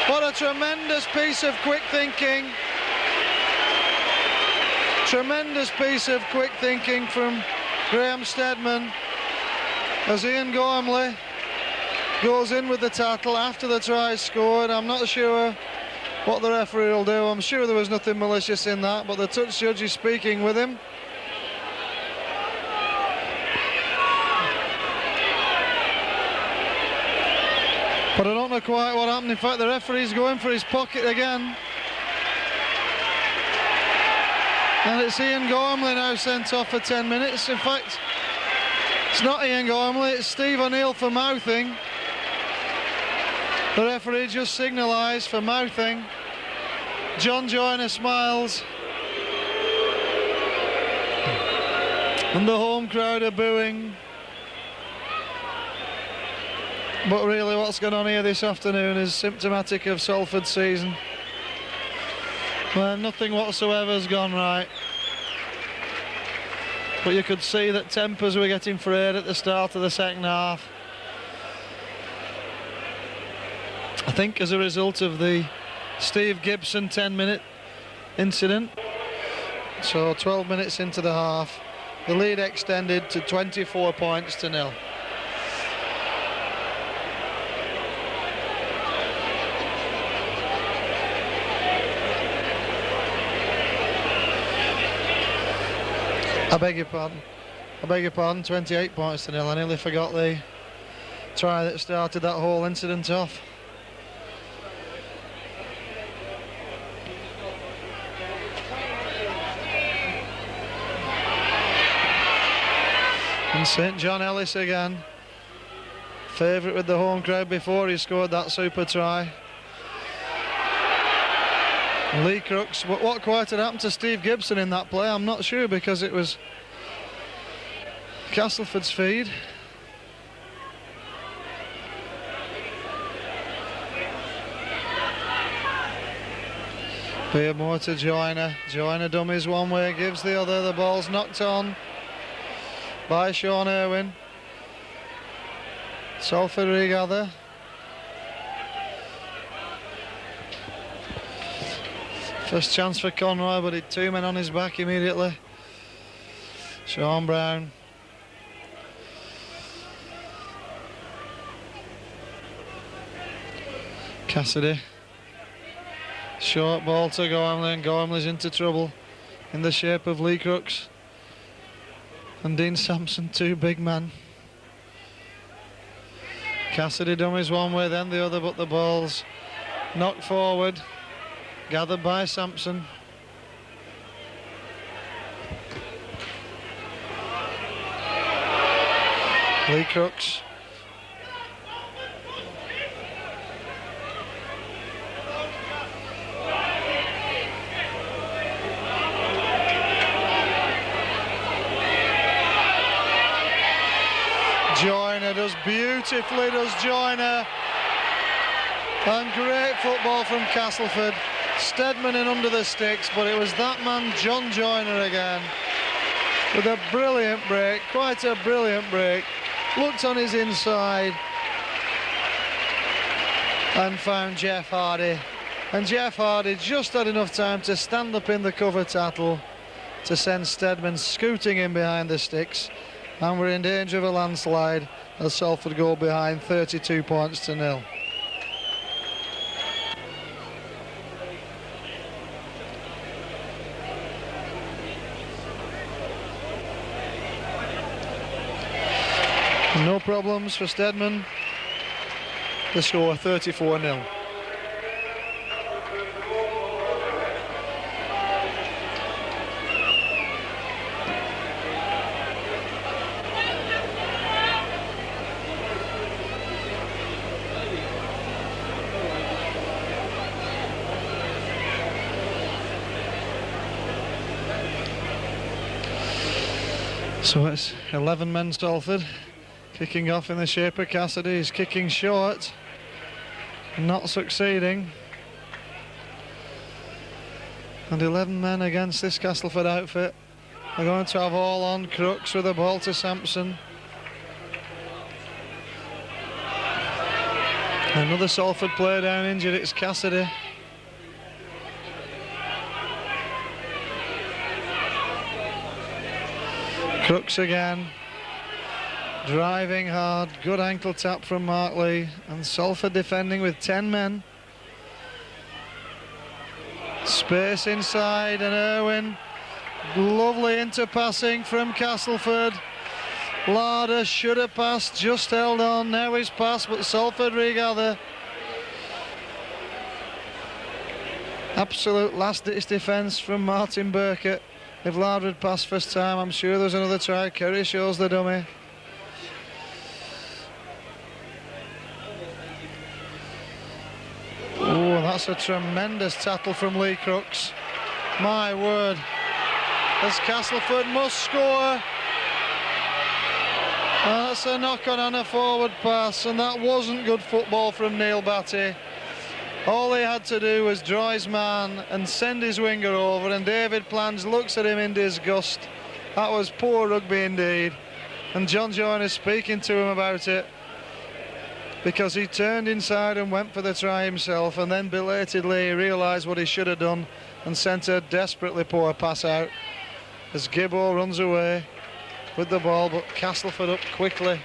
What a tremendous piece of quick thinking. Tremendous piece of quick thinking from Graham Steadman, as Ian Gormley goes in with the tackle after the try scored. I'm not sure what the referee will do. I'm sure there was nothing malicious in that, but the touch judge is speaking with him. But I don't know quite what happened. In fact, the referee's going for his pocket again. And it's Ian Gormley now sent off for 10 minutes. In fact, it's not Ian Gormley, it's Steve O'Neill for mouthing. The referee just signalised for mouthing. John Joyner smiles. And the home crowd are booing. But really what's going on here this afternoon is symptomatic of Salford's season, where nothing whatsoever has gone right. But you could see that tempers were getting frayed at the start of the second half. I think as a result of the Steve Gibson 10-minute incident. So 12 minutes into the half, the lead extended to 24 points to 0. I beg your pardon, 28 points to 0. I nearly forgot the try that started that whole incident off. And St John Ellis again, favourite with the home crowd before he scored that super try. Lee Crooks, but what quite had happened to Steve Gibson in that play, I'm not sure, because it was Castleford's feed. Beardmore to Joyner. Joyner dummies one way, gives the other. The ball's knocked on by Sean Irwin. Salford regather. First chance for Conroy, but he'd two men on his back immediately. Sean Brown. Cassidy. Short ball to Gormley, and Gormley's into trouble in the shape of Lee Crooks and Dean Sampson, two big men. Cassidy dummies one way, then the other, but the ball's knocked forward, gathered by Sampson. Lee Crooks. Joyner does beautifully, does Joyner. And great football from Castleford. Steadman in under the sticks, but it was that man John Joyner again with a brilliant break, quite a brilliant break. Looked on his inside and found Jeff Hardy. And Jeff Hardy just had enough time to stand up in the cover tattle to send Steadman scooting in behind the sticks. And we're in danger of a landslide as Salford go behind 32 points to 0. No problems for Stedman. The score 34-0. So it's 11 men Salford, kicking off in the shape of Cassidy. He's kicking short, not succeeding. And 11 men against this Castleford outfit. They're going to have all on. Crooks with the ball to Sampson. Another Salford player down injured, it's Cassidy. Crooks again, driving hard, good ankle tap from Mark Lee, and Salford defending with 10 men. Space inside, and Irwin, lovely interpassing from Castleford. Larder should have passed, just held on, now he's passed, but Salford regather. Absolute last-ditch defence from Martin Burkett. If Larder had passed first time, I'm sure there's another try. Curry shows the dummy. Oh, that's a tremendous tackle from Lee Crooks. My word. As Castleford must score. That's a knock-on and a forward pass, and that wasn't good football from Neil Batty. All he had to do was draw his man and send his winger over, and David Plange looks at him in disgust. That was poor rugby indeed. And John Joyner speaking to him about it, because he turned inside and went for the try himself, and then belatedly he realised what he should have done and sent a desperately poor pass out as Gibbo runs away with the ball, but Castleford up quickly.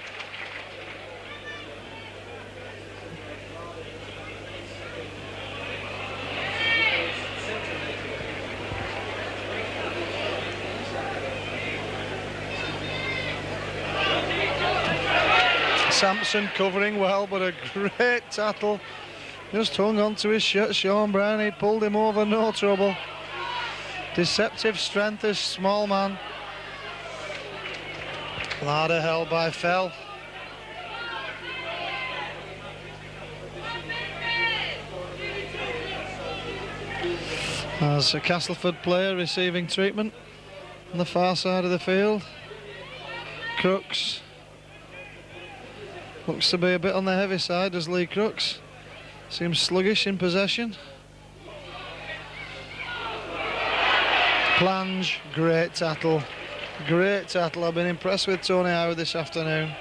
Sampson covering well, but a great tackle. Just hung on to his shirt. Sean Brown, he pulled him over, no trouble. Deceptive strength, this small man. Larder held by Fell. As a Castleford player receiving treatment on the far side of the field. Crooks. Looks to be a bit on the heavy side, does Lee Crooks. Seems sluggish in possession. Plange, great tackle. Great tackle. I've been impressed with Tony Howard this afternoon.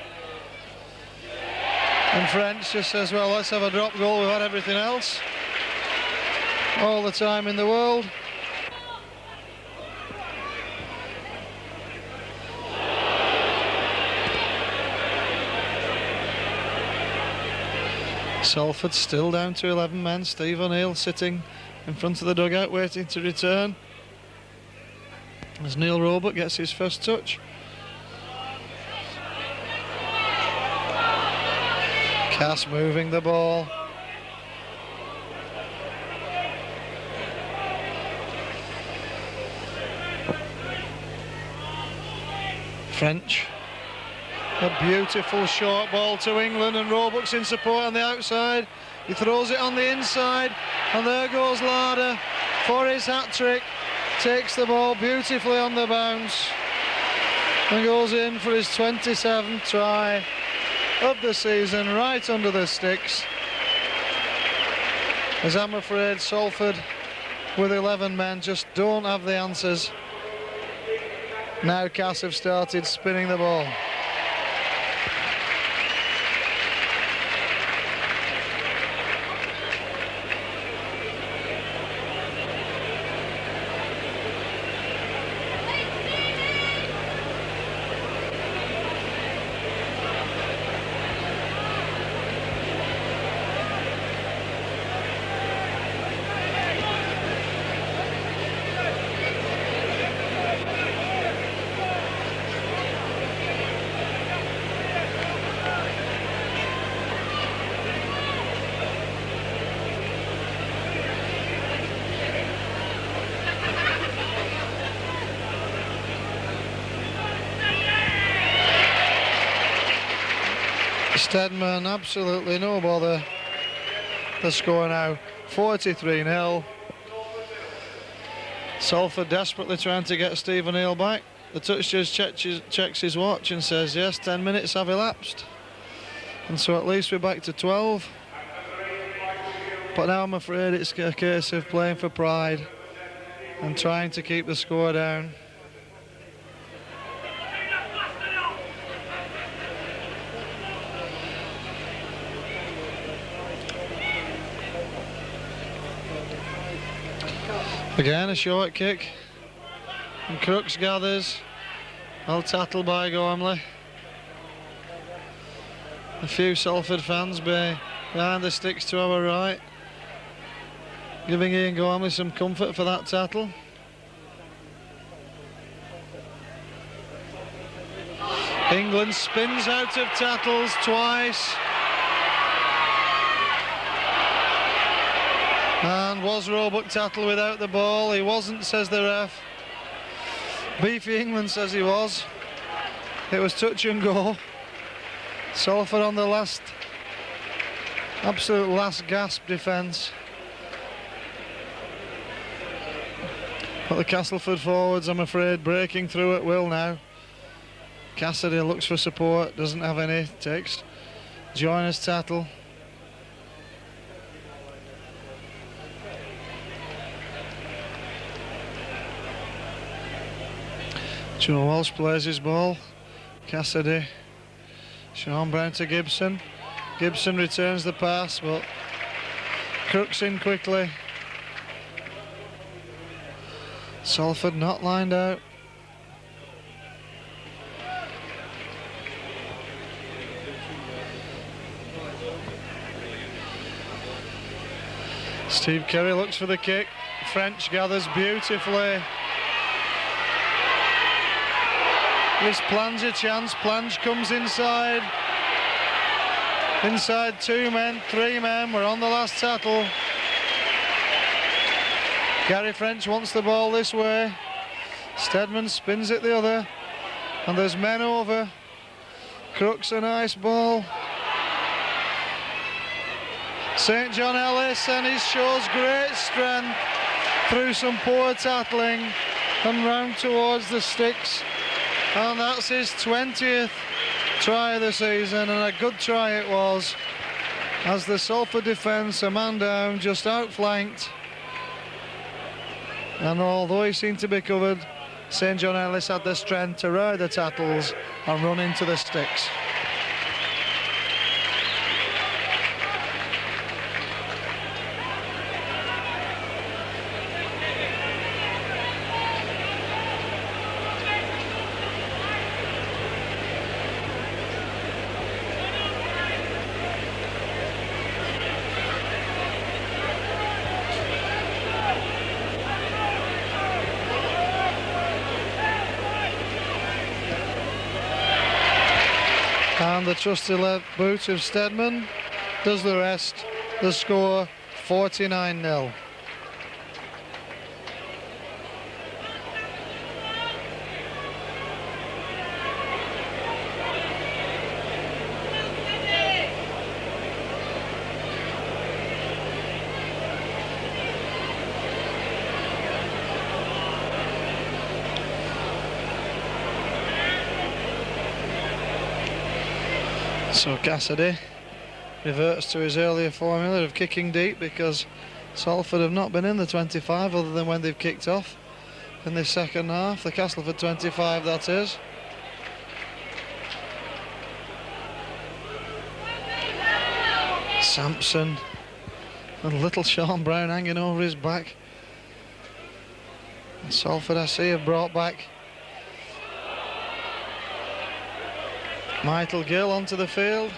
And French just says, well, let's have a drop goal. We've had everything else. All the time in the world. Salford still down to 11 men. Steve O'Neill sitting in front of the dugout waiting to return as Neil Roebuck gets his first touch. Cass moving the ball. French. A beautiful short ball to England, and Roebuck's in support on the outside. He throws it on the inside, and there goes Larder for his hat-trick. Takes the ball beautifully on the bounce and goes in for his 27th try of the season, right under the sticks. As I'm afraid Salford, with 11 men, just don't have the answers. Now Cass have started spinning the ball. Stedman, absolutely no bother. The score now 43-0. Salford desperately trying to get Stephen Hale back. The touch judge checks his watch and says yes, 10 minutes have elapsed. And so at least we're back to 12. But now I'm afraid it's a case of playing for pride and trying to keep the score down. Again a short kick, and Crooks gathers. Well tattled by Gormley. A few Salford fans behind the sticks to our right, giving Ian Gormley some comfort for that tattle. England spins out of tattles twice. And was Roebuck tattle without the ball? He wasn't, says the ref. Beefy England says he was. It was touch and go. Salford on the last, absolute last gasp defence. But the Castleford forwards, I'm afraid, breaking through at will now. Cassidy looks for support, doesn't have any, takes Joiner's tattle. Joe Walsh plays his ball. Cassidy. Sean Brown to Gibson. Gibson returns the pass, but Crooks in quickly. Salford not lined out. Steve Kerry looks for the kick. French gathers beautifully. Gives Plange a chance. Plange comes inside. Inside 2 men, 3 men. We're on the last tattle. Gary French wants the ball this way. Stedman spins it the other. And there's men over. Crooks a nice ball. St John Ellis, and he shows great strength through some poor tackling and round towards the sticks. And that's his 20th try of the season, and a good try it was, as the Salford defence, a man down, just outflanked. And although he seemed to be covered, St John Ellis had the strength to ride the tackles and run into the sticks. And the trusty left boot of Stedman does the rest. The score 49-0. So Cassidy reverts to his earlier formula of kicking deep, because Salford have not been in the 25 other than when they've kicked off in this second half. The Castleford 25, that is. Sampson and little Sean Brown hanging over his back. And Salford, I see, have brought back Michael Gill onto the field.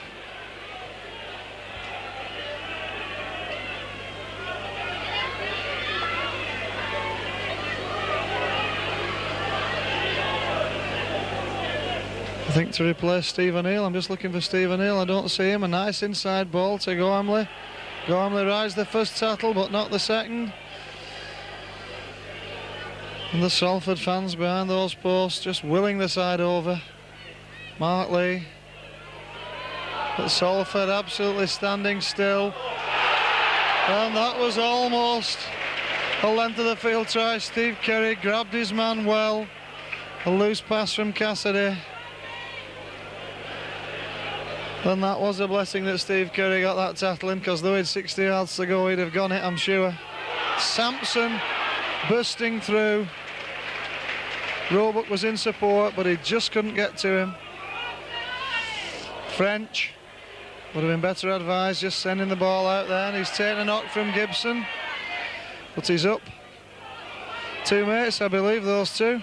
I think to replace Stephen Hale. I'm just looking for Stephen Hale. I don't see him. A nice inside ball to Gormley. Gormley rides the first tattle but not the second. And the Salford fans behind those posts just willing the side over. Mark Lee. But Salford absolutely standing still. And that was almost a length of the field try. Steve Kerry grabbed his man well. A loose pass from Cassidy. And that was a blessing that Steve Kerry got that tackle in, because though he had 60 yards to go, he'd have gone it, I'm sure. Sampson bursting through. Roebuck was in support, but he just couldn't get to him. French would have been better advised just sending the ball out there, and he's taken a knock from Gibson. But he's up. 2 mates, I believe, those two.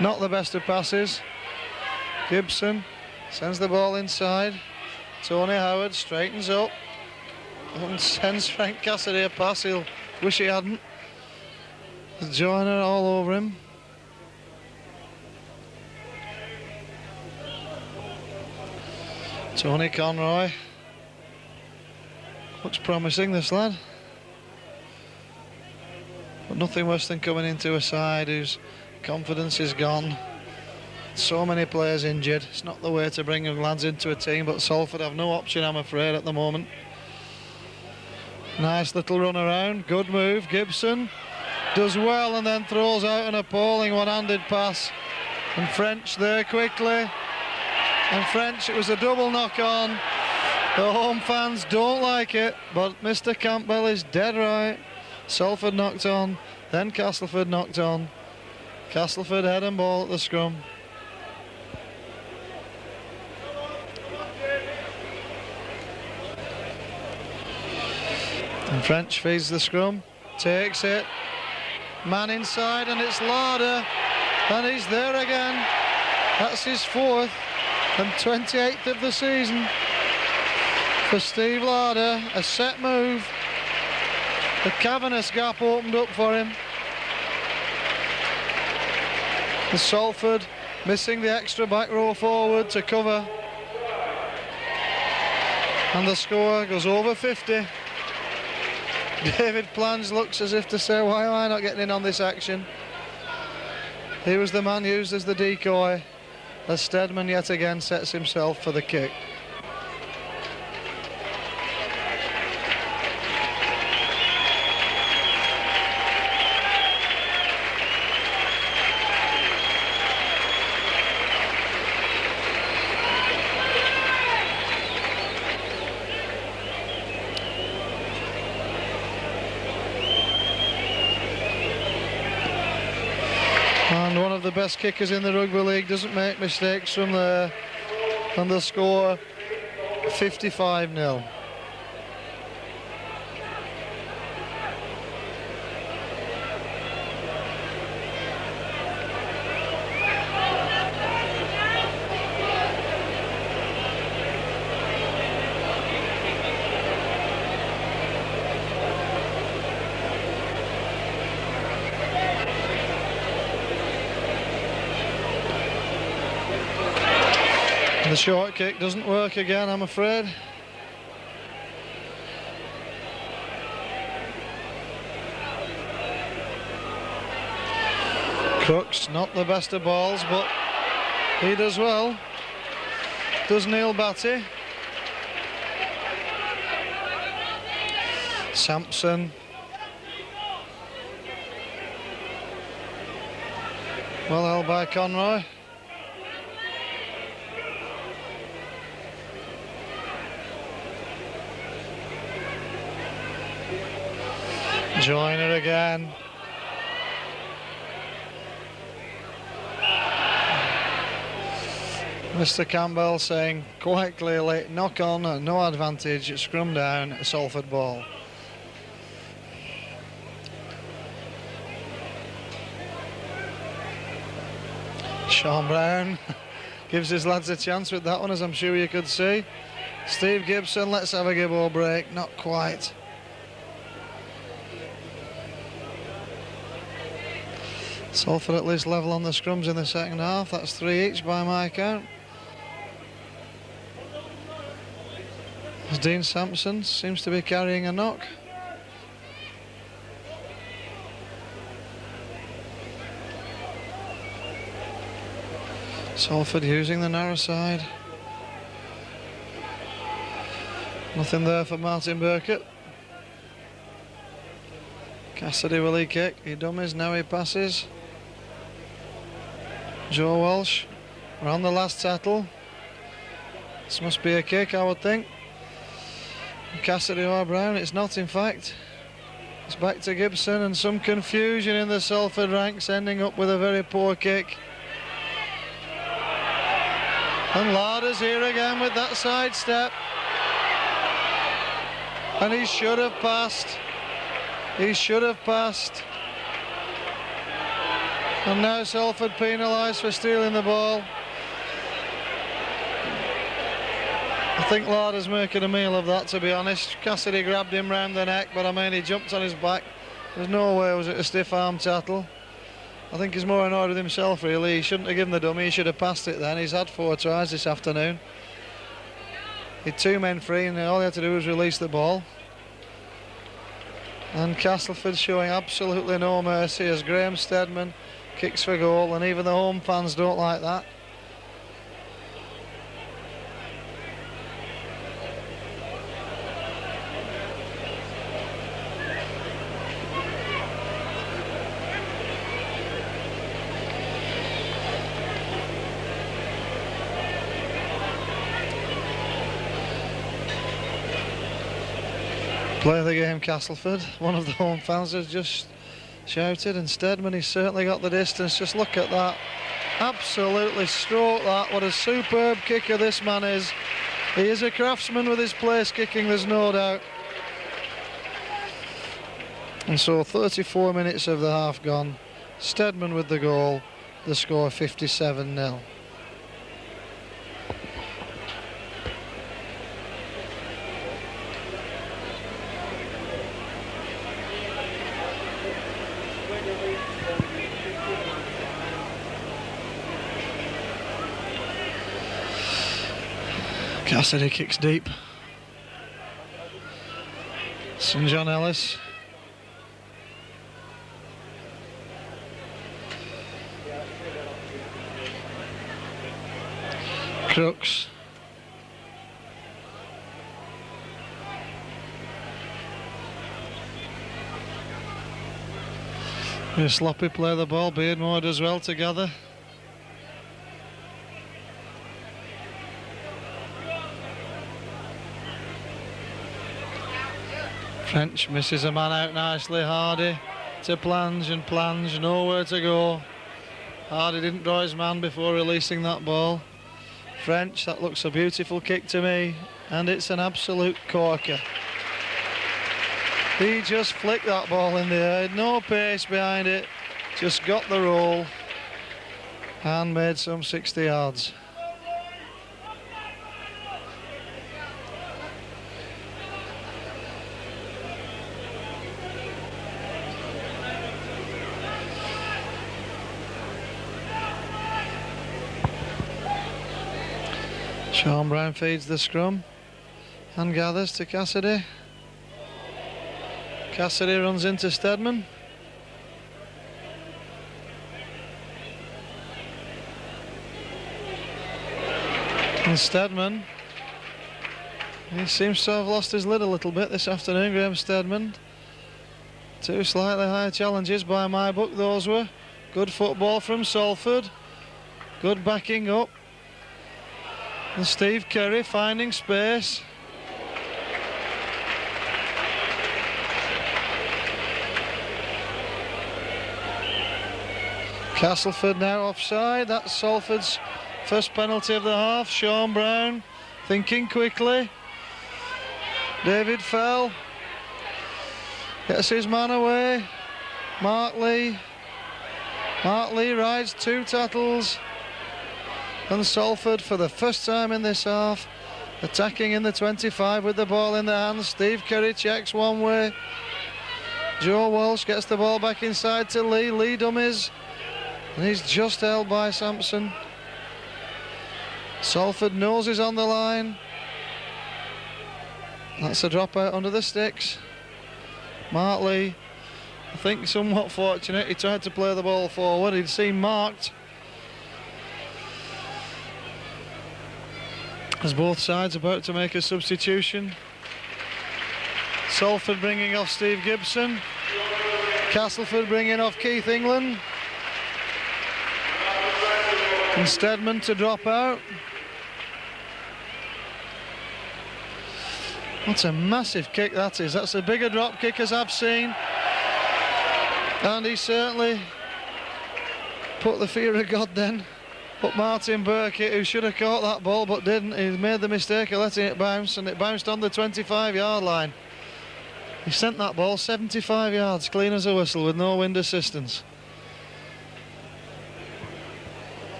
Not the best of passes. Gibson sends the ball inside. Tony Howard straightens up and sends Frank Cassidy a pass. He'll wish he hadn't. Joyner all over him. Tony Conroy. Looks promising, this lad. But nothing worse than coming into a side whose confidence is gone. So many players injured. It's not the way to bring lads into a team, but Salford have no option, I'm afraid, at the moment. Nice little run around. Good move. Gibson does well and then throws out an appalling one-handed pass. And French there quickly. And French, it was a double knock-on. The home fans don't like it, but Mr. Campbell is dead right. Salford knocked on, then Castleford knocked on. Castleford head and ball at the scrum. And French feeds the scrum, takes it. Man inside, and it's Larder. And he's there again. That's his 4th and 28th of the season for Steve Larder. A set move. The cavernous gap opened up for him. The Salford missing the extra back row forward to cover. And the score goes over 50. David Plange looks as if to say, why am I not getting in on this action? He was the man used as the decoy, as Steadman yet again sets himself for the kick. And one of the best kickers in the Rugby League doesn't make mistakes from there. And the score 55-0. The short kick doesn't work again, I'm afraid. Crooks, not the best of balls, but he does well. Does Neil Batty. Sampson. Well held by Conroy. Joyner again. Mr. Campbell saying quite clearly, knock on, no advantage, scrum down, Salford ball. Sean Brown gives his lads a chance with that one, as I'm sure you could see. Steve Gibson, let's have a give-ball break, not quite. Salford at least level on the scrums in the second half. That's 3 each by my count. As Dean Sampson seems to be carrying a knock. Salford using the narrow side. Nothing there for Martin Burkett. Cassidy will he kick, he dummies, now he passes. Joe Walsh, we're on the last tattle. This must be a kick, I would think. Cassidy or Brown, it's not in fact. It's back to Gibson, and some confusion in the Salford ranks, ending up with a very poor kick. And Larder's here again with that sidestep. And he should have passed. He should have passed. And now Salford penalised for stealing the ball. I think Larder's making a meal of that, to be honest. Cassidy grabbed him round the neck, but I mean, he jumped on his back. There's no way was it a stiff arm tattle. I think he's more annoyed with himself, really. He shouldn't have given the dummy, he should have passed it then. He's had 4 tries this afternoon. He had 2 men free, and all he had to do was release the ball. And Castleford showing absolutely no mercy as Graham Steadman kicks for goal, and even the home fans don't like that. Play the game, Castleford. One of the home fans has just shouted, and Steadman, he's certainly got the distance. Just look at that. Absolutely stroke that. What a superb kicker this man is. He is a craftsman with his place kicking, there's no doubt. And so 34 minutes of the half gone. Steadman with the goal. The score 57-0. Cassidy kicks deep. St John Ellis. Crooks. Sloppy play the ball, Beardmore does well together. French misses a man out nicely. Hardy to plunge and plunge, nowhere to go. Hardy didn't draw his man before releasing that ball. French, that looks a beautiful kick to me, and it's an absolute corker. He just flicked that ball in the air, no pace behind it, just got the roll and made some 60 yards. Sean Brown feeds the scrum and gathers to Cassidy. Cassidy runs into Steadman. And Steadman, he seems to have lost his lid a little bit this afternoon, Graham Steadman. 2 slightly higher challenges by my book, those were. Good football from Salford. Good backing up. And Steve Curry finding space. Castleford now offside. That's Salford's first penalty of the half. Sean Brown thinking quickly. David Fell gets his man away. Mark Lee rides 2 tackles. And Salford, for the first time in this half, attacking in the 25 with the ball in their hands. Steve Curry checks one way. Joe Walsh gets the ball back inside to Lee. Lee dummies. And he's just held by Sampson. Salford knows he's on the line. That's a dropout under the sticks. Mark Lee, I think somewhat fortunate. He tried to play the ball forward. He'd seen marked. As both sides about to make a substitution. Salford bringing off Steve Gibson. Castleford bringing off Keith England. And Stedman to drop out. What a massive kick that is. That's a bigger drop kick as I've seen. And he certainly put the fear of God then. But Martin Burkett, who should have caught that ball but didn't, he made the mistake of letting it bounce, and it bounced on the 25-yard line. He sent that ball 75 yards, clean as a whistle, with no wind assistance.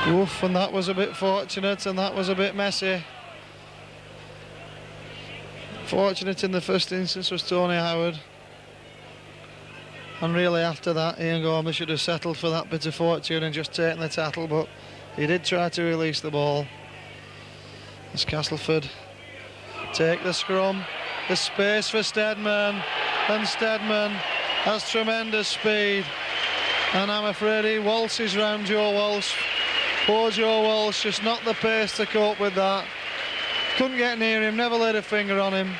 Oof, and that was a bit fortunate, and that was a bit messy. Fortunate in the first instance was Tony Howard. And really after that, Ian Gormley should have settled for that bit of fortune and just taken the tackle, but he did try to release the ball. As Castleford take the scrum, the space for Stedman, and Stedman has tremendous speed. And I'm afraid he waltzes round Joe Walsh. Poor Joe Walsh, just not the pace to cope with that. Couldn't get near him, never laid a finger on him.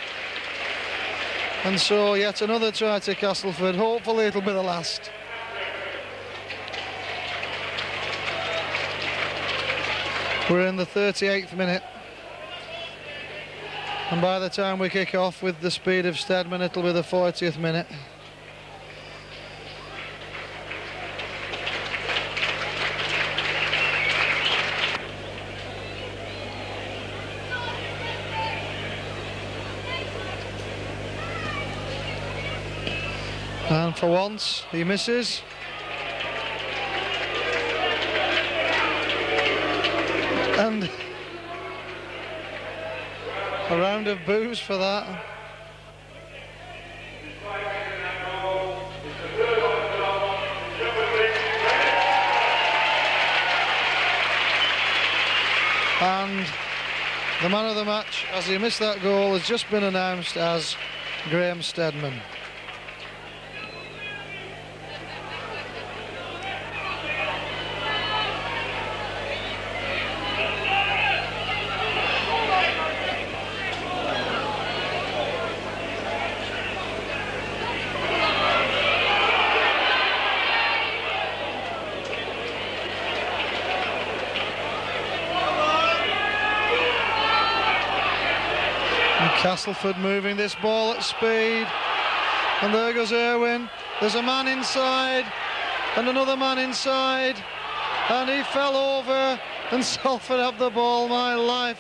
And so yet another try to Castleford. Hopefully it'll be the last. We're in the 38th minute. And by the time we kick off with the speed of Stedman, it'll be the 40th minute. And for once, he misses. And a round of boos for that. And the man of the match, as he missed that goal, has just been announced as Graham Stedman. Castleford moving this ball at speed, and there goes Irwin. There's a man inside and another man inside, and he fell over, and Salford have the ball. My life,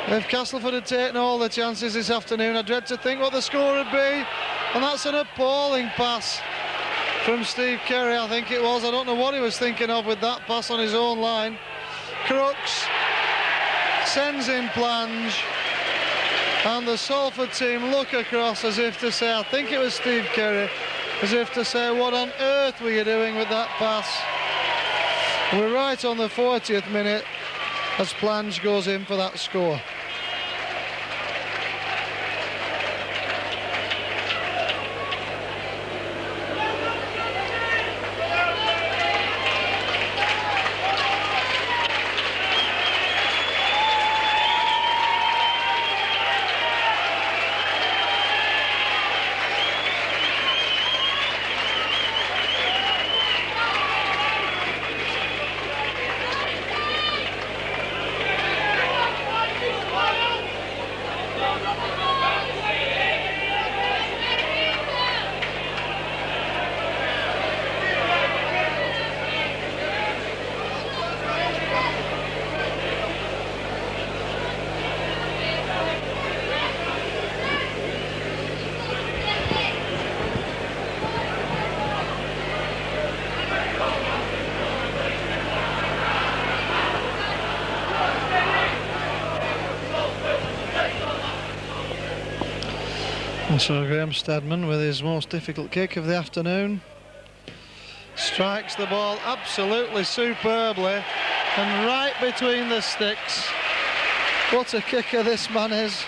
if Castleford had taken all the chances this afternoon, I dread to think what the score would be. And that's an appalling pass from Steve Kerry, I think it was. I don't know what he was thinking of with that pass on his own line. Crooks sends in plunge, and the Salford team look across as if to say, I think it was Steve Kerry, as if to say, what on earth were you doing with that pass? We're right on the 40th minute as Plange goes in for that score. And so Graham Stedman, with his most difficult kick of the afternoon, strikes the ball absolutely superbly and right between the sticks. What a kicker this man is.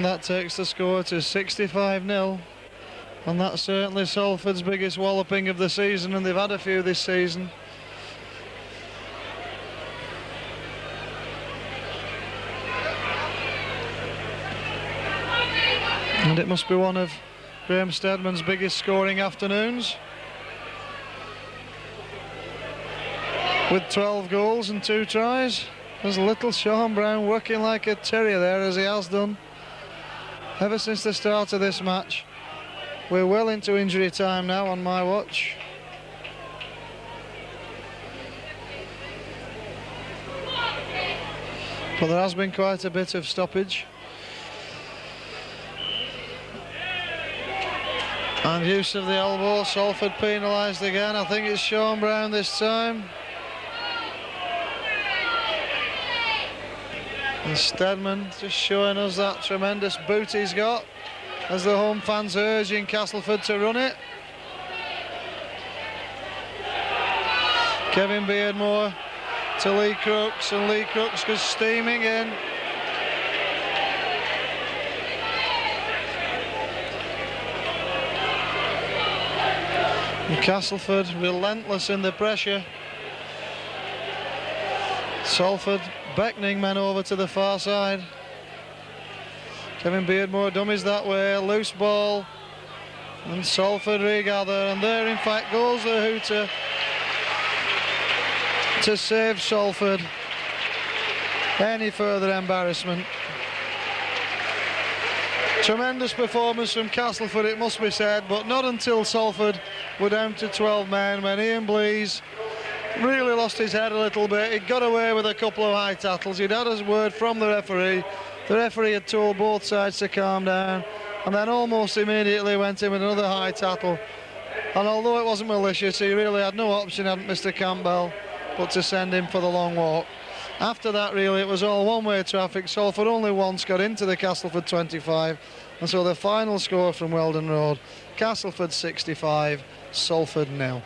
that takes the score to 65-0. And that's certainly Salford's biggest walloping of the season, and they've had a few this season. And it must be one of Graham Steadman's biggest scoring afternoons, with 12 goals and 2 tries. There's little Sean Brown working like a terrier there, as he has done ever since the start of this match. We're well into injury time now on my watch. But there has been quite a bit of stoppage. And use of the elbow. Salford penalised again. I think it's Sean Brown this time. And Steadman just showing us that tremendous boot he's got, as the home fans urging Castleford to run it. Kevin Beardmore to Lee Crooks, and Lee Crooks goes steaming in. And Castleford relentless in the pressure. Salford beckoning men over to the far side. Kevin Beardmore dummies that way, loose ball, and Salford regather, and there in fact goes the hooter to save Salford any further embarrassment. Tremendous performance from Castleford, it must be said, but not until Salford were down to 12 men, when Ian Blease really lost his head a little bit. He got away with a couple of high tackles. He'd had his word from the referee. The referee had told both sides to calm down, and then almost immediately went in with another high tackle. And although it wasn't malicious, he really had no option, hadn't Mr. Campbell, but to send him for the long walk. After that, really, it was all one-way traffic. Salford only once got into the Castleford 25, and so the final score from Weldon Road, Castleford 65, Salford 0.